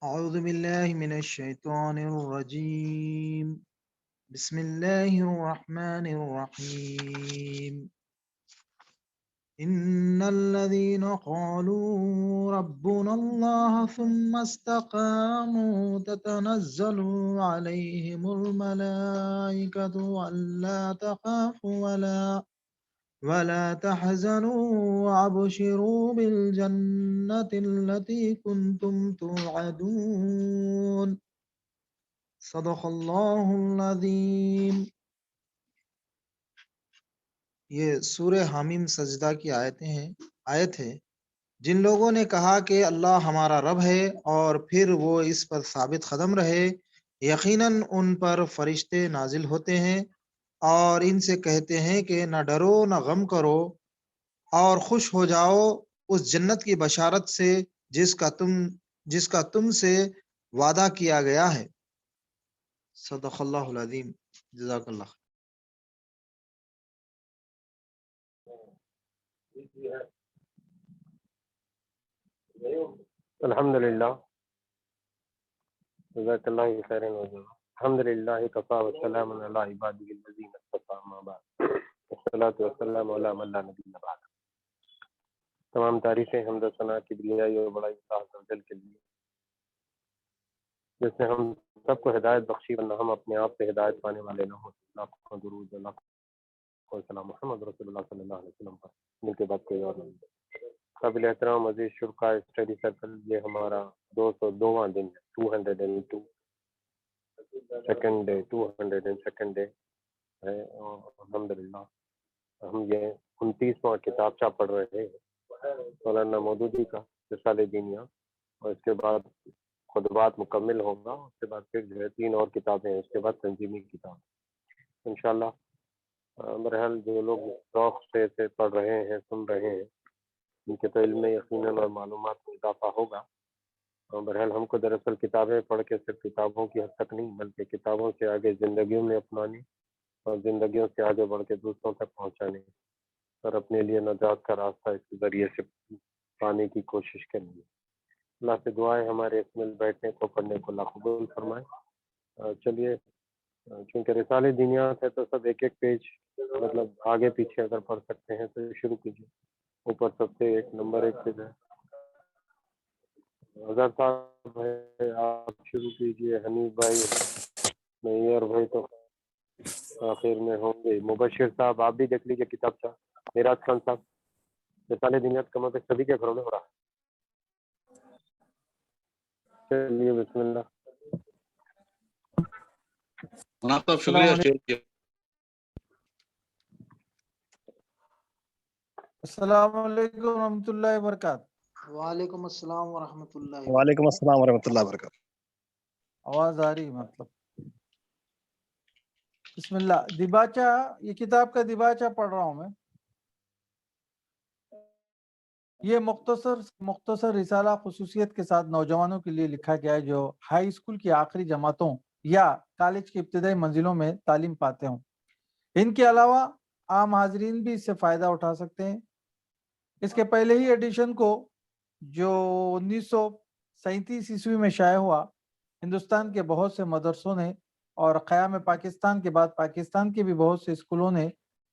أعوذ بالله من الشيطان الرجيم. بسم الله الرحمن الرحيم. إن الذين قالوا ربنا الله ثم استقاموا تتنزل عليهم الملائكة ألا تخافوا ولا تحزنوا وأبشروا بالجنة التي كنتم توعدون. صدق اللہ العظیم. یہ سورہ حامیم سجدہ کی آیت ہے. جن لوگوں نے کہا کہ اللہ ہمارا رب ہے اور پھر وہ اس پر ثابت قدم رہے، یقیناً ان پر فرشتے نازل ہوتے ہیں اور ان سے کہتے ہیں کہ نہ ڈرو نہ غم کرو اور خوش ہو جاؤ اس جنت کی بشارت سے جس کا تم سے وعدہ کیا گیا ہے. صدق اللہ العظیم. جزاک اللہ. الحمدللہ جزاک اللہ خیر الحمدللہ کفا والسلام علی عبادہ الذین اصطفی اما بعد والصلاۃ والسلام علی من لا نبی بعد. تمام تعریفیں حمد و ثنا کی بلیائی اور بڑائی اللہ عز و جل کے لیے جس نے ہم سب کو ہدایت بخشی ورنہ ہم اپنے آپ سے ہدایت پانے والے نہ ہوتے. لاکھوں درود و لاکھوں سلام محمد رسول اللہ صلی اللہ علیہ وسلم پر، جن کے بعد کوئی اور نہیں. قابل احترام عزیز شرکا اسٹڈی سرکل، یہ ہمارا 202واں دن ہے، 202 سیکنڈ ڈے، 202 ڈے ہے. اور الحمدللہ ہم یہ 29واں کتابچہ پڑھ رہے ہیں مولانا مودودی کا رسالہ دینیہ، اور اس کے بعد خطبات مکمل ہوگا. اس کے بعد پھر جو ہے 3 اور کتابیں ہیں، اس کے بعد تنظیمی کتاب انشاءاللہ. بہرحال جو لوگ ذوق سے اسے پڑھ رہے ہیں، سن رہے ہیں، ان کے تو علم میں یقیناً اور معلومات میں اضافہ ہوگا. بہرحال ہم کو دراصل کتابیں پڑھ کے صرف کتابوں کی حد تک نہیں، بلکہ کتابوں سے آگے زندگیوں میں اپنانی اور زندگیوں سے آگے بڑھ کے دوسروں تک پہنچانے اور اپنے لیے نجات کا راستہ اس کے ذریعے سے پانے کی کوشش کرنی ہے. اللہ سے دعا ہے ہمارے اس مل بیٹھنے کو، پڑھنے کو اللہ قبول فرمائے. چلیے، چونکہ رسالہ دینیات ہے تو سب ایک ایک پیج مطلب آگے پیچھے اگر پڑھ سکتے ہیں تو شروع کیجیے. اوپر سب سے 1 نمبر 1 پہ ہے اظہر صاحب ہے، آپ شروع کیجیے. حنیف بھائی، میئر بھائی تو آخر میں ہوں گے. مبشر صاحب آپ بھی دیکھ لیجیے کتاب کا. میراج خان صاحب، رسالہ دینیات کا مطلب سبھی کے گھروں میں ہو رہا ہے. چلیے بسم اللہ. شکریہ. السلام علیکم ورحمۃ اللہ وبرکاتہ. وعلیکم السلام ورحمۃ اللہ. وعلیکم السلام ورحمۃ اللہ وبرکاتہ. آواز آ رہی مطلب. بسم اللہ. دیباچہ، یہ کتاب کا دیباچہ پڑھ رہا ہوں میں. یہ مختصر رسالہ خصوصیت کے ساتھ نوجوانوں کے لیے لکھا گیا ہے جو ہائی اسکول کی آخری جماعتوں یا کالج کی ابتدائی منزلوں میں تعلیم پاتے ہوں. ان کے علاوہ عام حاضرین بھی اس سے فائدہ اٹھا سکتے ہیں. اس کے پہلے ہی ایڈیشن کو، جو 1937 عیسوی میں شائع ہوا، ہندوستان کے بہت سے مدرسوں نے اور قیام پاکستان کے بعد پاکستان کے بھی بہت سے اسکولوں نے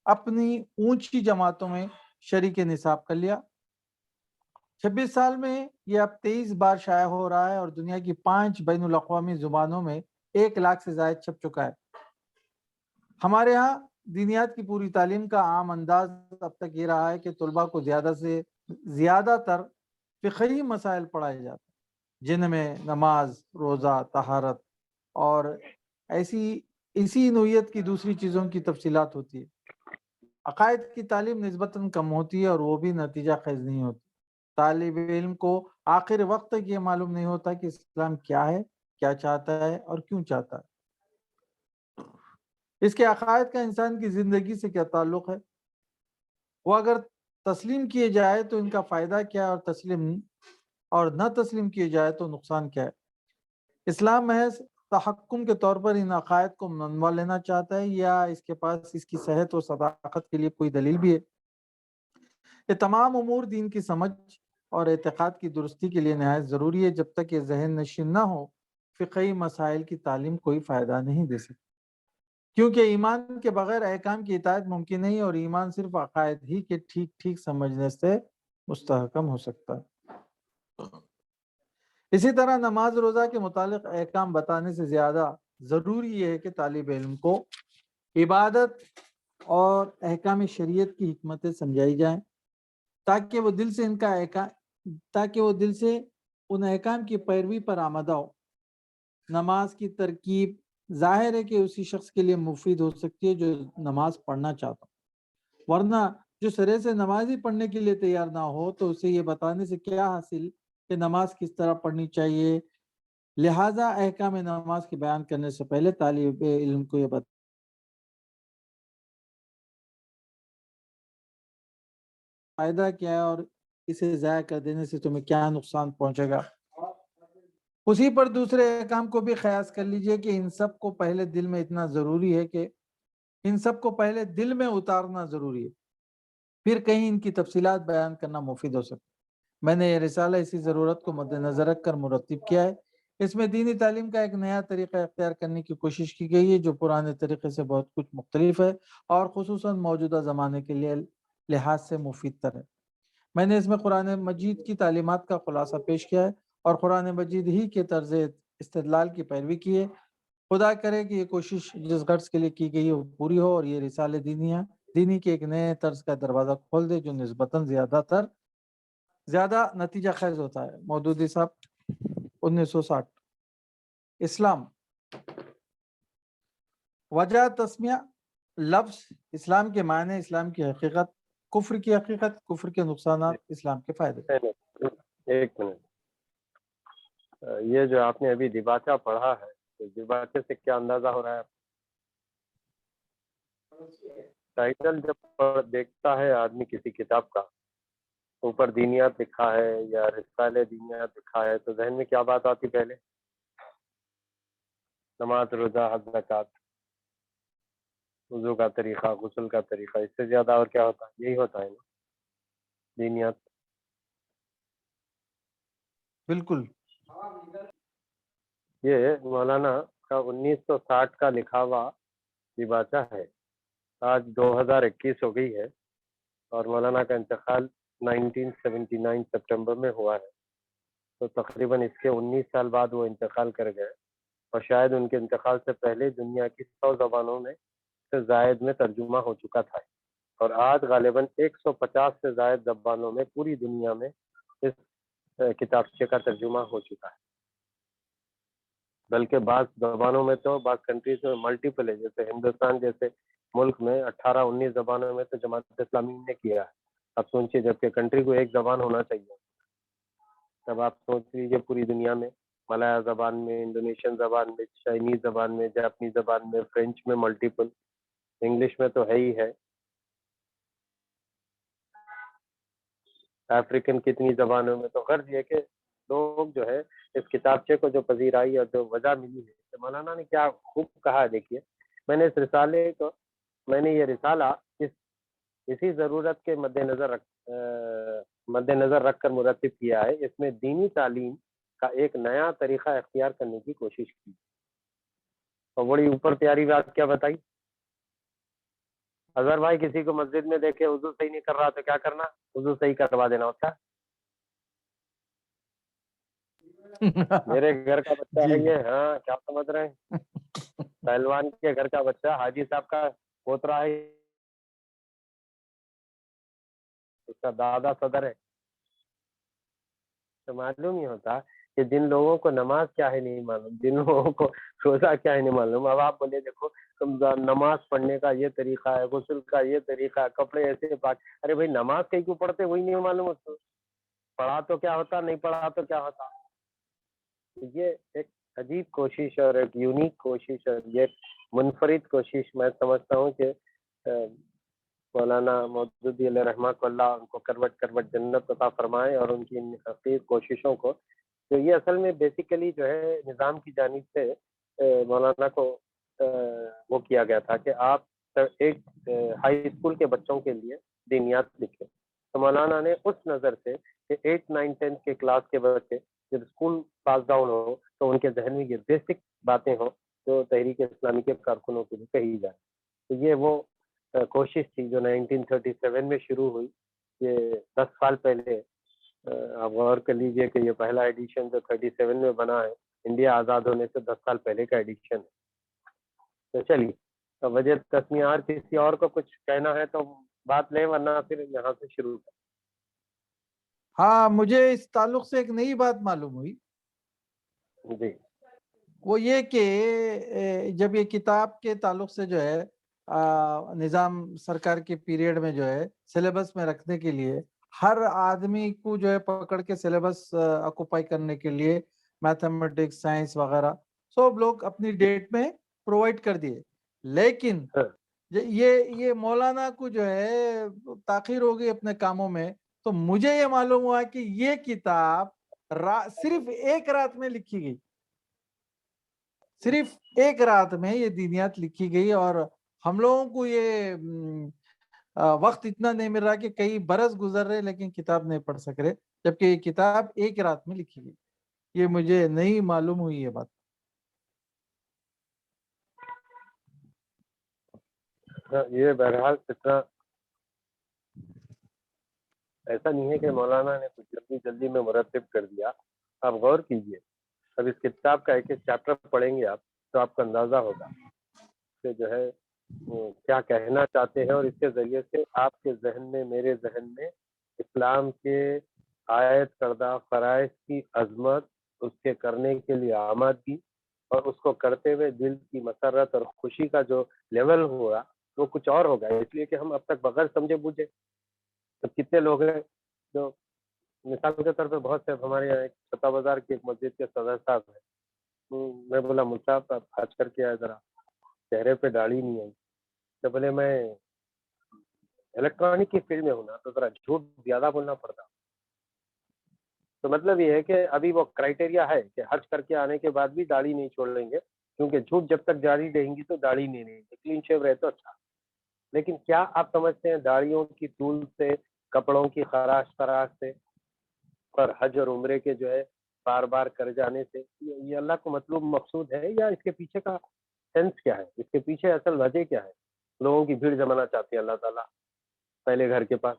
اپنی اونچی جماعتوں میں شریک نصاب کر لیا. 26 سال میں یہ اب 23 بار شائع ہو رہا ہے اور دنیا کی 5 بین الاقوامی زبانوں میں 1 لاکھ سے زائد چھپ چکا ہے. ہمارے ہاں دینیات کی پوری تعلیم کا عام انداز اب تک یہ رہا ہے کہ طلباء کو زیادہ سے زیادہ تر فقہی مسائل پڑھائے جاتے ہیں، جن میں نماز، روزہ، طہارت اور اسی نوعیت کی دوسری چیزوں کی تفصیلات ہوتی ہے. عقائد کی تعلیم نسبتاً کم ہوتی ہے اور وہ بھی نتیجہ خیز نہیں ہوتی. طالب علم کو آخر وقت تک یہ معلوم نہیں ہوتا کہ اسلام کیا ہے، کیا چاہتا ہے اور کیوں چاہتا ہے. اس کے عقائد کا انسان کی زندگی سے کیا تعلق ہے، وہ اگر تسلیم کیے جائے تو ان کا فائدہ کیا اور نہ تسلیم کیے جائے تو نقصان کیا ہے. اسلام محض تحکم کے طور پر ان عقائد کو منوا لینا چاہتا ہے یا اس کے پاس اس کی صحت و صداقت کے لیے کوئی دلیل بھی ہے؟ یہ تمام امور دین کی سمجھ اور اعتقاد کی درستی کے لیے نہایت ضروری ہے. جب تک یہ ذہن نشین نہ ہو فقہی مسائل کی تعلیم کوئی فائدہ نہیں دے سکتی، کیونکہ ایمان کے بغیر احکام کی اطاعت ممکن نہیں اور ایمان صرف عقائد ہی کے ٹھیک ٹھیک سمجھنے سے مستحکم ہو سکتا ہے. اسی طرح نماز روزہ کے متعلق احکام بتانے سے زیادہ ضروری یہ ہے کہ طالب علم کو عبادت اور احکام شریعت کی حکمتیں سمجھائی جائیں تاکہ وہ دل سے ان احکام کی پیروی پر آمادہ ہو. نماز کی ترکیب ظاہر ہے کہ اسی شخص کے لیے مفید ہو سکتی ہے جو نماز پڑھنا چاہتا ہو، ورنہ جو سرے سے نماز ہی پڑھنے کے لیے تیار نہ ہو تو اسے یہ بتانے سے کیا حاصل کہ نماز کس طرح پڑھنی چاہیے. لہٰذا احکام نماز کی بیان کرنے سے پہلے طالب علم کو یہ فائدہ کیا ہے اور اسے ضائع کر دینے سے تمہیں کیا نقصان پہنچے گا. اسی پر دوسرے احکام کو بھی قیاس کر لیجئے کہ ان سب کو پہلے دل میں اتنا ضروری ہے کہ ان سب کو پہلے دل میں اتارنا ضروری ہے، پھر کہیں ان کی تفصیلات بیان کرنا مفید ہو سکتا. میں نے یہ رسالہ اسی ضرورت کو مد نظر رکھ کر مرتب کیا ہے. اس میں دینی تعلیم کا ایک نیا طریقہ اختیار کرنے کی کوشش کی گئی ہے جو پرانے طریقے سے بہت کچھ مختلف ہے اور خصوصاً موجودہ زمانے کے لیے لحاظ سے مفید تر ہے. میں نے اس میں قرآن مجید کی تعلیمات کا خلاصہ پیش کیا ہے اور قرآن مجید ہی کے طرز استدلال کی پیروی کی ہے. خدا کرے کہ یہ کوشش جس غرض کے لیے کی گئی ہے وہ پوری ہو اور یہ رسالے دینی کے ایک نئے طرز کا دروازہ کھول دے جو نسبتاً زیادہ نتیجہ خیز ہوتا ہے. مودودی صاحب 1960. اسلام. وجہ تسمیہ لفظ اسلام کے معنی، اسلام کی حقیقت، کفر کی حقیقت، کفر کے نقصانات، اسلام کے فائدے. ایک منٹ، یہ جو آپ نے ابھی دیباچہ پڑھا ہے تو دیباچے سے کیا اندازہ ہو رہا ہے؟ ٹائٹل جب دیکھتا ہے آدمی کسی کتاب کا، اوپر دینیات لکھا ہے یا رسالے دینیات لکھا ہے تو ذہن میں کیا بات آتی؟ پہلے نماز، روزہ، حج، زکوٰۃ، وضو کا طریقہ، غسل کا طریقہ، اس سے زیادہ اور کیا ہوتا ہے؟ یہی ہوتا ہے نا دینیات. بالکل. یہ مولانا کا 1960 کا لکھا ہوا دیباچہ ہے. آج 2021 ہو گئی ہے اور مولانا کا انتقال 1979 سپٹمبر میں ہوا ہے، تو تقریباً اس کے 19 سال بعد وہ انتقال کر گئے اور شاید ان کے انتقال سے پہلے دنیا کی 100 زبانوں میں سے زائد میں ترجمہ ہو چکا تھا اور آج غالباً 150 سے زائد زبانوں میں پوری دنیا میں اس کتابچے کا ترجمہ ہو چکا ہے. بلکہ بعض زبانوں میں تو بعض کنٹریز میں ملٹیپل ہے، جیسے ہندوستان جیسے ملک میں 18-19 زبانوں میں تو جماعت اسلامی نے کیا ہے. اب سوچیے جبکہ کنٹری کو ایک زبان ہونا چاہیے، تب آپ سوچ لیجیے پوری دنیا میں ملایا زبان میں، انڈونیشین زبان میں، چائنیز زبان میں، جاپنی زبان میں، فرینچ میں ملٹیپل، انگلش میں تو ہے ہی ہے، افریقن کتنی زبانوں میں. تو غرض یہ کہ لوگ جو ہے اس کتابچے کو جو پذیرائی اور جو وجہ ملی ہے کہ مولانا نے کیا خوب کہا ہے. دیکھیے میں نے یہ رسالہ اسی ضرورت کے مد نظر رکھ کر مرتب کیا ہے. اس میں دینی تعلیم کا ایک نیا طریقہ اختیار کرنے کی کوشش کی اور بڑی اوپر پیاری بات کیا بتائی. اگر بھائی کسی کو مسجد میں دیکھے وضو صحیح نہیں کر رہا تو کیا کرنا؟ وضو صحیح کروا دینا ہوتا. میرے گھر کا بچہ ہے یہ، ہاں کیا سمجھ رہے ہیں؟ پہلوان کے گھر کا بچہ حاجی صاحب کا پوترا ہے، اس کا دادا صدر ہے. تو معلوم ہی ہوتا کہ جن لوگوں کو نماز کیا ہے نہیں معلوم، جن لوگوں کو روزہ کیا ہے نہیں معلوم. اب آپ بولے دیکھو نماز پڑھنے کا یہ طریقہ ہے، غسل کا یہ طریقہ ہے، کپڑے ایسے پاک. ارے بھائی نماز کہیں کیوں پڑھتے وہی نہیں معلوم اس کو. پڑھا تو کیا ہوتا، نہیں پڑھا تو کیا ہوتا. یہ ایک عجیب کوشش اور ایک یونیک کوشش اور یہ منفرد کوشش میں سمجھتا ہوں کہ مولانا مودودی علیہ رحمہ اللہ ان کو کروٹ جنت عطا فرمائے اور ان کی ان حقیق کوششوں کو. تو یہ اصل میں بیسیکلی جو ہے نظام کی جانب سے مولانا کو وہ کیا گیا تھا کہ آپ ایک ہائی اسکول کے بچوں کے لیے دینیات لکھیں. تو مولانا نے اس نظر سے کہ 8, 9, 10 کے کلاس کے بچے جب اسکول پاس ڈاؤن ہو تو ان کے ذہن میں یہ بیسک باتیں ہوں جو تحریک اسلامی کے کارکنوں کے لیے کہی جائے. تو یہ وہ کوشش تھی جو 1937 میں شروع ہوئی. یہ 10 سال پہلے آپ غور کر لیجئے کہ یہ پہلا ایڈیشن جو 37 میں بنا ہے انڈیا آزاد ہونے سے 10 سال پہلے کا ایڈیشن ہے. تو چلیے وجہ تسمیہ اور کسی اور کو کچھ کہنا ہے تو بات لیں ورنہ پھر یہاں سے شروع کریں. ہاں مجھے اس تعلق سے ایک نئی بات معلوم ہوئی. جی وہ یہ کہ جب یہ کتاب کے تعلق سے جو ہے نظام سرکار کے پیریڈ میں جو ہے سلیبس میں رکھنے کے لیے ہر آدمی کو جو ہے پکڑ کے سلیبس آکوپائی کرنے کے لیے میتھمیٹکس سائنس وغیرہ سب لوگ اپنی ڈیٹ میں پرووائڈ کر دیے. لیکن یہ مولانا کو جو ہے تاخیر ہو گئی اپنے کاموں میں. تو مجھے یہ معلوم ہوا کہ یہ کتاب صرف ایک رات میں لکھی گئی. صرف ایک رات میں یہ دینیات لکھی گئی اور ہم لوگوں کو یہ وقت اتنا نہیں مل رہا کہ کئی برس گزر رہے لیکن کتاب نہیں پڑھ سک رہے جبکہ یہ کتاب ایک رات میں لکھی گئی. یہ مجھے نہیں معلوم ہوئی یہ بات. یہ بہرحال اتنا ایسا نہیں ہے کہ مولانا نے کچھ جلدی میں مرتب کر دیا. آپ غور کیجئے اب اس کتاب کا ایک ایک چیپٹر پڑھیں گے آپ تو آپ کا اندازہ ہوگا کہ جو ہے کیا کہنا چاہتے ہیں اور اس کے ذریعے سے آپ کے ذہن میں میرے ذہن میں اسلام کے عائد کردہ فرائض کی عظمت اس کے کرنے کے لیے آمادگی اور اس کو کرتے ہوئے دل کی مسرت اور خوشی کا جو لیول ہوا وہ کچھ اور ہوگا. اس لیے کہ ہم اب تک بغیر سمجھے بوجھے کتنے لوگ ہیں جو مثال کے طور پہ بہت سے ہمارے یہاں ایک چھتا بازار کی ایک مسجد کے صدر صاحب ہیں. میں بولا مل صاحب آپ حج کر کے آئے ذرا چہرے پہ داڑھی نہیں آئی. تو بولے میں الیکٹرانک کی فیلڈ میں ہوں نا تو ذرا جھوٹ زیادہ بولنا پڑتا. تو مطلب یہ ہے کہ ابھی وہ کرائٹیریا ہے کہ حج کر کے آنے کے بعد بھی داڑھی نہیں چھوڑ لیں گے کیونکہ جھوٹ جب تک جاری رہیں گی تو داڑھی نہیں رہیں گی. کلین شیو رہے تو اچھا. لیکن کیا آپ سمجھتے ہیں داڑھیوں کی طول سے کپڑوں کی خراش سے اور حج اور عمرے کے جو ہے بار بار کر جانے سے یہ اللہ کو مطلوب مقصود ہے یا اس کے پیچھے کا سینس کیا ہے؟ اس کے پیچھے اصل وجہ کیا ہے؟ لوگوں کی بھیڑ جمانا چاہتے ہیں اللہ تعالیٰ پہلے گھر کے پاس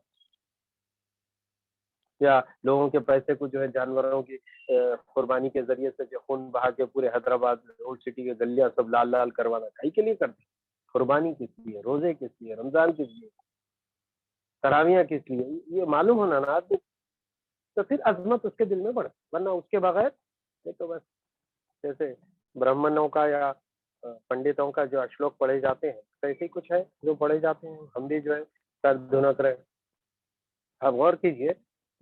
یا لوگوں کے پیسے کو جو ہے جانوروں کی قربانی کے ذریعے سے جو خون بہا کے پورے حیدرآباد اولڈ سٹی کے گلیاں سب لال لال کروانا کئی کے لیے کرتے ہیں؟ قربانی کس لیے؟ روزے کس لیے؟ رمضان کس لیے؟ تراویاں کس لیے؟ یہ معلوم ہونا نا آدمی تو پھر عظمت اس کے دل میں بڑھے. ورنہ اس کے بغیر یہ تو بس جیسے برہمنوں کا یا پنڈتوں کا جو اشلوک پڑھے جاتے ہیں ایسے ہی کچھ ہے جو پڑھے جاتے ہیں. ہم بھی جو ہے سر دھنا کریں. آپ غور کیجئے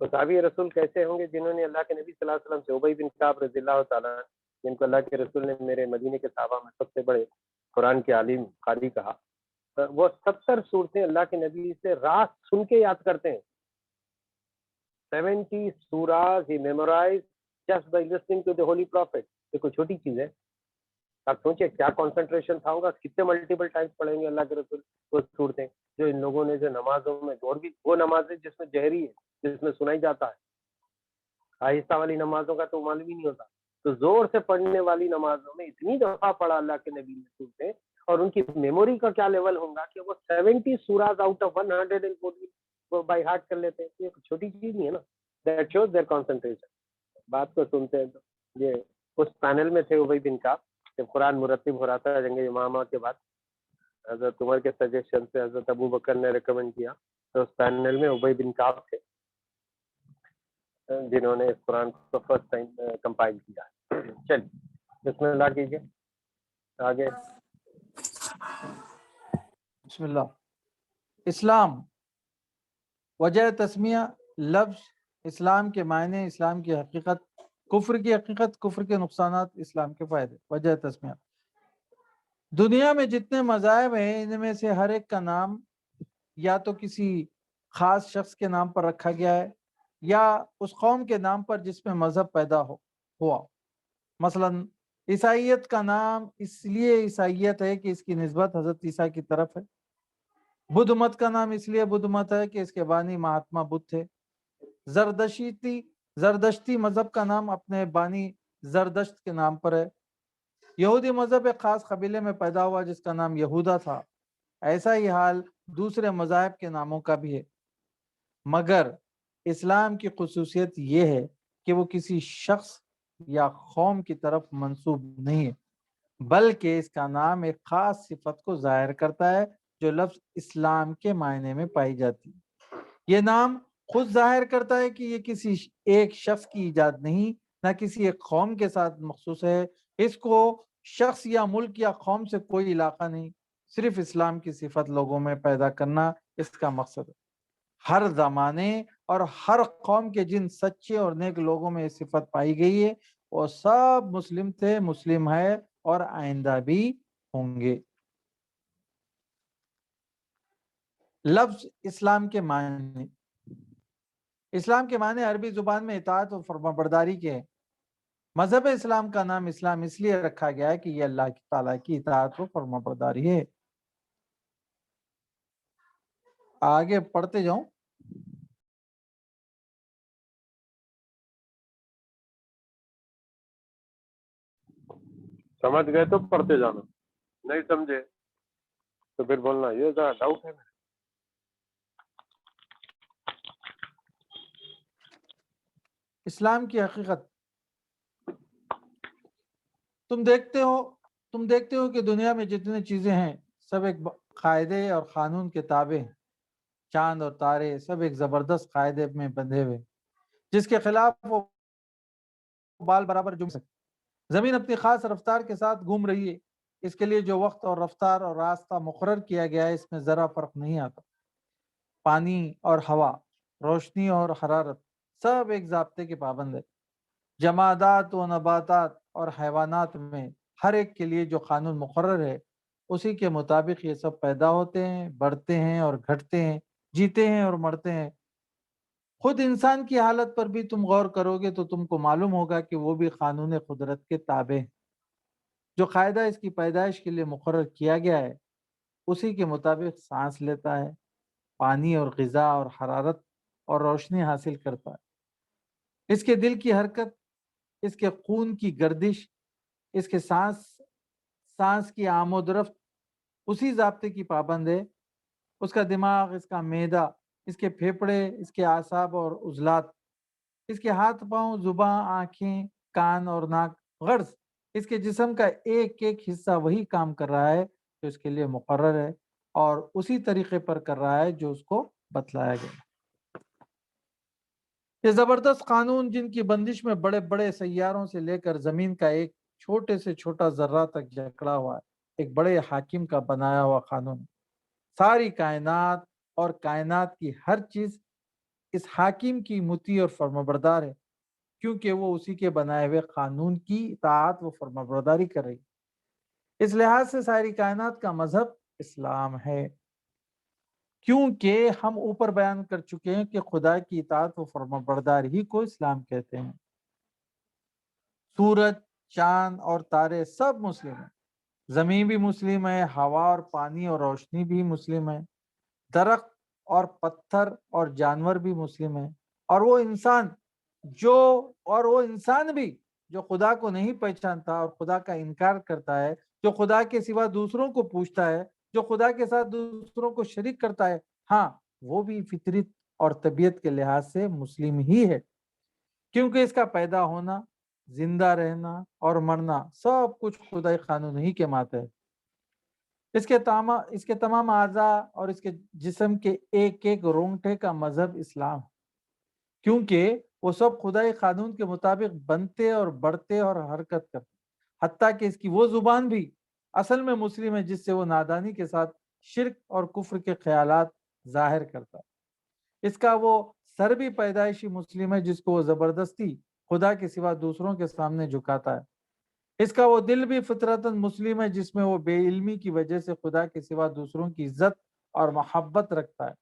تو صحابی رسول کیسے ہوں گے جنہوں نے اللہ کے نبی صلی اللہ علیہ وسلم سے ابی بن کعب رضی اللہ تعالیٰ جن کو اللہ کے رسول نے میرے مدینے کے صحابہ میں سب سے بڑے قرآن کے عالم قاری کہا. وہ 70 صورتیں اللہ کے نبی سے رات سن کے یاد کرتے ہیں. 70 surahs he memorized just by listening to the holy prophet. یہ کوئی چھوٹی چیز ہے؟ آپ سوچیں کیا کنسنٹریشن تھا ہوگا. کتنے ملٹیپل ٹائمز پڑھیں گے اللہ کے رسول وہ صورتیں جو ان لوگوں نے جو نمازوں میں اور بھی وہ نمازیں جس میں جہری ہے جس میں سنائی جاتا ہے. آہستہ والی نمازوں کا تو معلوم ہی نہیں ہوتا. تو زور سے پڑھنے والی نمازوں میں اتنی دفعہ پڑھا اللہ کے نبی نے صورتیں اور ان کی میموری کا کیا لیول ہوگا کہ وہ 70 surahs out of 140 وہ بائی ہارٹ کر لیتے ہیں. یہ چھوٹی چیز نہیں ہے نا. That shows their concentration. بات کو سنتے ہیں تو یہ اس پینل میں تھے ابی بن کعب جب قرآن مرتب ہو رہا تھا جنگ یمامہ کے بعد. حضرت عمر کے سجیشن سے حضرت ابو بکر نے ریکمینڈ کیا تو اس پینل میں ابی بن کعب تھے جنہوں نے اس قرآن کو فرسٹ ٹائم کمپائل کیا. چلیے بسم اللہ کیجیے آگے. بسم اللہ. اسلام وجہ تسمیہ لفظ اسلام کے معنی اسلام کی حقیقت کفر کی حقیقت کفر کے نقصانات اسلام کے فائدے. وجہ تسمیہ دنیا میں جتنے مذاہب ہیں ان میں سے ہر ایک کا نام یا تو کسی خاص شخص کے نام پر رکھا گیا ہے یا اس قوم کے نام پر جس میں مذہب پیدا ہوا. مثلا عیسائیت کا نام اس لیے عیسائیت ہے کہ اس کی نسبت حضرت عیسیٰ کی طرف ہے۔ بدھ مت کا نام اس لیے بدھ مت ہے کہ اس کے بانی مہاتما بدھ تھے۔ زردشتی مذہب کا نام اپنے بانی زردشت کے نام پر ہے۔ یہودی مذہب ایک خاص قبیلے میں پیدا ہوا جس کا نام یہودا تھا۔ ایسا ہی حال دوسرے مذاہب کے ناموں کا بھی ہے، مگر اسلام کی خصوصیت یہ ہے کہ وہ کسی شخص یا قوم کی طرف منسوب نہیں ہے، بلکہ اس کا نام ایک خاص صفت کو ظاہر کرتا ہے جو لفظ اسلام کے معنی میں پائی جاتی ہے۔ یہ نام خود ظاہر کرتا ہے کہ یہ کسی ایک شخص کی ایجاد نہیں، نہ کسی ایک قوم کے ساتھ مخصوص ہے۔ اس کو شخص یا ملک یا قوم سے کوئی علاقہ نہیں، صرف اسلام کی صفت لوگوں میں پیدا کرنا اس کا مقصد ہے۔ ہر زمانے اور ہر قوم کے جن سچے اور نیک لوگوں میں یہ صفت پائی گئی ہے وہ سب مسلم تھے، مسلم ہے اور آئندہ بھی ہوں گے۔ لفظ اسلام کے معنی، اسلام کے معنی عربی زبان میں اطاعت و فرمانبرداری کے ہیں۔ مذہب اسلام کا نام اسلام اس لیے رکھا گیا ہے کہ یہ اللہ تعالیٰ کی اطاعت و فرمانبرداری ہے۔ آگے پڑھتے جاؤں۔ سمجھ گئے تو پڑھتے جانا، نہیں سمجھے تو پھر بولنا یہ ڈاؤٹ ہے۔ اسلام کی حقیقت، تم دیکھتے ہو کہ دنیا میں جتنی چیزیں ہیں سب ایک قاعدے اور قانون کے تابع ہیں۔ چاند اور تارے سب ایک زبردست قاعدے میں بندھے ہوئے، جس کے خلاف وہ بال برابر جم سکتے۔ زمین اپنی خاص رفتار کے ساتھ گھوم رہی ہے، اس کے لیے جو وقت اور رفتار اور راستہ مقرر کیا گیا ہے اس میں ذرا فرق نہیں آتا۔ پانی اور ہوا، روشنی اور حرارت سب ایک ضابطے کے پابند ہے۔ جمادات و نباتات اور حیوانات میں ہر ایک کے لیے جو قانون مقرر ہے اسی کے مطابق یہ سب پیدا ہوتے ہیں، بڑھتے ہیں اور گھٹتے ہیں، جیتے ہیں اور مرتے ہیں۔ خود انسان کی حالت پر بھی تم غور کرو گے تو تم کو معلوم ہوگا کہ وہ بھی قانون قدرت کے تابع ہے۔ جو قاعدہ اس کی پیدائش کے لیے مقرر کیا گیا ہے اسی کے مطابق سانس لیتا ہے، پانی اور غذا اور حرارت اور روشنی حاصل کرتا ہے۔ اس کے دل کی حرکت، اس کے خون کی گردش، اس کے سانس کی آمد و رفت اسی ضابطے کی پابند ہے۔ اس کا دماغ، اس کا معدہ، اس کے پھیپھڑے، اس کے اعصاب اور عضلات، اس کے ہاتھ پاؤں، زباں، آنکھیں، کان اور ناک، غرض اس کے جسم کا ایک ایک حصہ وہی کام کر رہا ہے جو اس کے لیے مقرر ہے اور اسی طریقے پر کر رہا ہے جو اس کو بتلایا گیا۔ یہ زبردست قانون جن کی بندش میں بڑے بڑے سیاروں سے لے کر زمین کا ایک چھوٹے سے چھوٹا ذرہ تک جکڑا ہوا ہے، ایک بڑے حاکم کا بنایا ہوا قانون ہے۔ ساری کائنات اور کائنات کی ہر چیز اس حاکم کی مطیع اور فرمانبردار ہے، کیونکہ وہ اسی کے بنائے ہوئے قانون کی اطاعت و فرمانبرداری کر رہی ہے۔ اس لحاظ سے ساری کائنات کا مذہب اسلام ہے، کیونکہ ہم اوپر بیان کر چکے ہیں کہ خدا کی اطاعت و فرمانبرداری ہی کو اسلام کہتے ہیں۔ سورج، چاند اور تارے سب مسلم ہیں، زمین بھی مسلم ہے، ہوا اور پانی اور روشنی بھی مسلم ہے، درخت اور پتھر اور جانور بھی مسلم ہیں، اور وہ انسان بھی جو خدا کو نہیں پہچانتا اور خدا کا انکار کرتا ہے، جو خدا کے سوا دوسروں کو پوچھتا ہے، جو خدا کے ساتھ دوسروں کو شریک کرتا ہے، ہاں وہ بھی فطرت اور طبیعت کے لحاظ سے مسلم ہی ہے، کیونکہ اس کا پیدا ہونا، زندہ رہنا اور مرنا سب کچھ خدائی قانون ہی کے ماتحت ہے۔ اس کے تمام اعضاء اور اس کے جسم کے ایک ایک رونگٹے کا مذہب اسلام ہے، کیونکہ وہ سب خدائی قانون کے مطابق بنتے اور بڑھتے اور حرکت کرتے، حتیٰ کہ اس کی وہ زبان بھی اصل میں مسلم ہے جس سے وہ نادانی کے ساتھ شرک اور کفر کے خیالات ظاہر کرتا ہے۔ اس کا وہ سر بھی پیدائشی مسلم ہے جس کو وہ زبردستی خدا کے سوا دوسروں کے سامنے جھکاتا ہے۔ اس کا وہ دل بھی فطرتاً مسلم ہے جس میں وہ بے علمی کی وجہ سے خدا کے سوا دوسروں کی عزت اور محبت رکھتا ہے،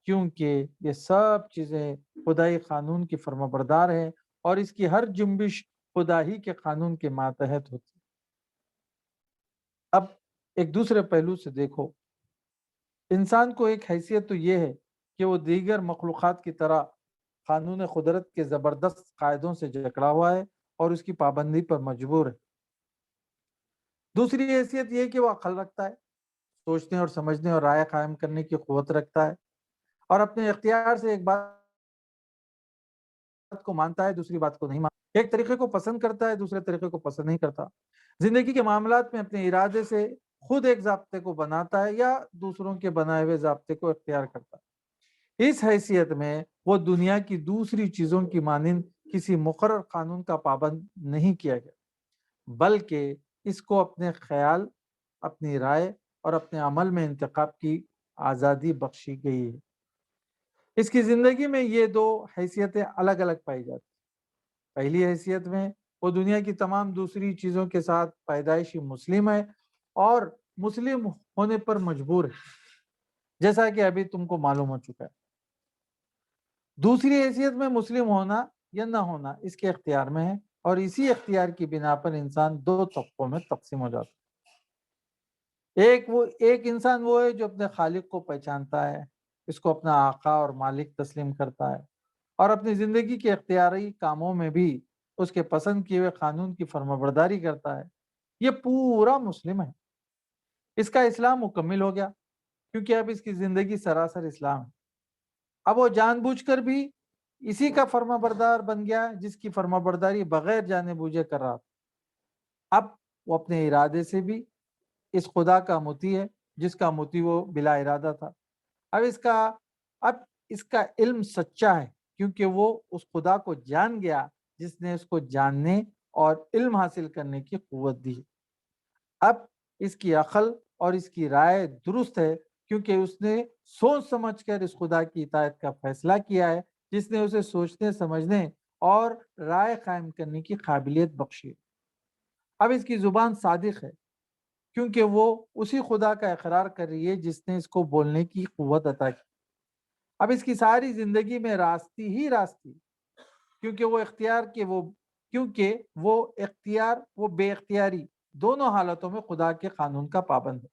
کیونکہ یہ سب چیزیں خدائی قانون کی فرمانبردار ہیں اور اس کی ہر جنبش خدا ہی کے قانون کے ماتحت ہوتی ہے۔ اب ایک دوسرے پہلو سے دیکھو، انسان کو ایک حیثیت تو یہ ہے کہ وہ دیگر مخلوقات کی طرح قانون قدرت کے زبردست قاعدوں سے جکڑا ہوا ہے اور اس کی پابندی پر مجبور ہے۔ دوسری حیثیت یہ ہے کہ وہ عقل رکھتا ہے، سوچنے اور سمجھنے اور رائے قائم کرنے کی قوت رکھتا ہے، اور اپنے اختیار سے ایک بات کو مانتا ہے، دوسری بات کو نہیں مانتا، ایک طریقے کو پسند کرتا ہے، دوسرے طریقے کو پسند نہیں کرتا، زندگی کے معاملات میں اپنے ارادے سے خود ایک ضابطے کو بناتا ہے یا دوسروں کے بنائے ہوئے ضابطے کو اختیار کرتا ہے۔ اس حیثیت میں وہ دنیا کی دوسری چیزوں کی مانند کسی مقرر قانون کا پابند نہیں کیا گیا، بلکہ اس کو اپنے خیال، اپنی رائے اور اپنے عمل میں انتخاب کی آزادی بخشی گئی ہے۔ اس کی زندگی میں یہ دو حیثیتیں الگ الگ پائی جاتی ہیں۔ پہلی حیثیت میں وہ دنیا کی تمام دوسری چیزوں کے ساتھ پیدائشی مسلم ہے اور مسلم ہونے پر مجبور ہے، جیسا کہ ابھی تم کو معلوم ہو چکا ہے۔ دوسری حیثیت میں مسلم ہونا یا نہ ہونا اس کے اختیار میں ہے، اور اسی اختیار کی بنا پر انسان دو طبقوں میں تقسیم ہو جاتا ہے۔ ایک انسان وہ ہے جو اپنے خالق کو پہچانتا ہے، اس کو اپنا آقا اور مالک تسلیم کرتا ہے، اور اپنی زندگی کے اختیاری کاموں میں بھی اس کے پسند کیے ہوئے قانون کی فرمانبرداری کرتا ہے۔ یہ پورا مسلم ہے۔ اس کا اسلام مکمل ہو گیا، کیونکہ اب اس کی زندگی سراسر اسلام ہے۔ اب وہ جان بوجھ کر بھی اسی کا فرما بردار بن گیا جس کی فرما برداری بغیر جانے بوجھے کر رہا تھا۔ اب وہ اپنے ارادے سے بھی اس خدا کا مطیع ہے جس کا مطیع وہ بلا ارادہ تھا۔ اب اس کا علم سچا ہے، کیونکہ وہ اس خدا کو جان گیا جس نے اس کو جاننے اور علم حاصل کرنے کی قوت دی۔ اب اس کی عقل اور اس کی رائے درست ہے، کیونکہ اس نے سوچ سمجھ کر اس خدا کی اطاعت کا فیصلہ کیا ہے جس نے اسے سوچنے سمجھنے اور رائے قائم کرنے کی قابلیت بخشی۔ اب اس کی زبان صادق ہے، کیونکہ وہ اسی خدا کا اقرار کر رہی ہے جس نے اس کو بولنے کی قوت عطا کی۔ اب اس کی ساری زندگی میں راستی ہی راستی، کیونکہ وہ بے اختیاری دونوں حالتوں میں خدا کے قانون کا پابند ہے۔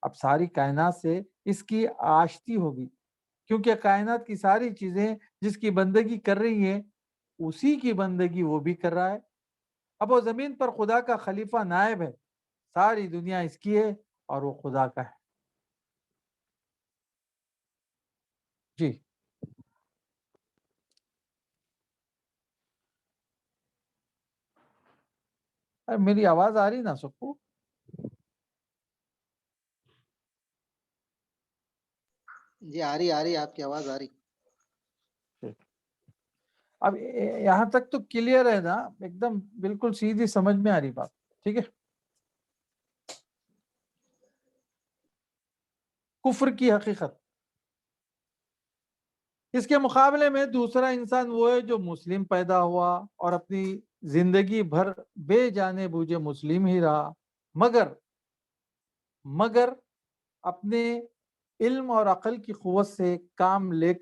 اب ساری کائنات سے اس کی آشتی ہوگی، کیونکہ کائنات کی ساری چیزیں جس کی بندگی کر رہی ہیں اسی کی بندگی وہ بھی کر رہا ہے۔ اب وہ زمین پر خدا کا خلیفہ نائب ہے، ساری دنیا اس کی ہے اور وہ خدا کا ہے۔ جی میری آواز آ رہی نا سب کو؟ جی آ رہی آپ کی آواز آ رہی۔ اب یہاں تک تو کلیئر ہے نا، ایک دم بالکل سیدھی سمجھ میں آ رہی بات، ٹھیک ہے؟ کفر کی حقیقت، اس کے مقابلے میں دوسرا انسان وہ ہے جو مسلم پیدا ہوا اور اپنی زندگی بھر بے جانے بوجھے مسلم ہی رہا، مگر اپنے علم اور عقل کی قوت سے کام لے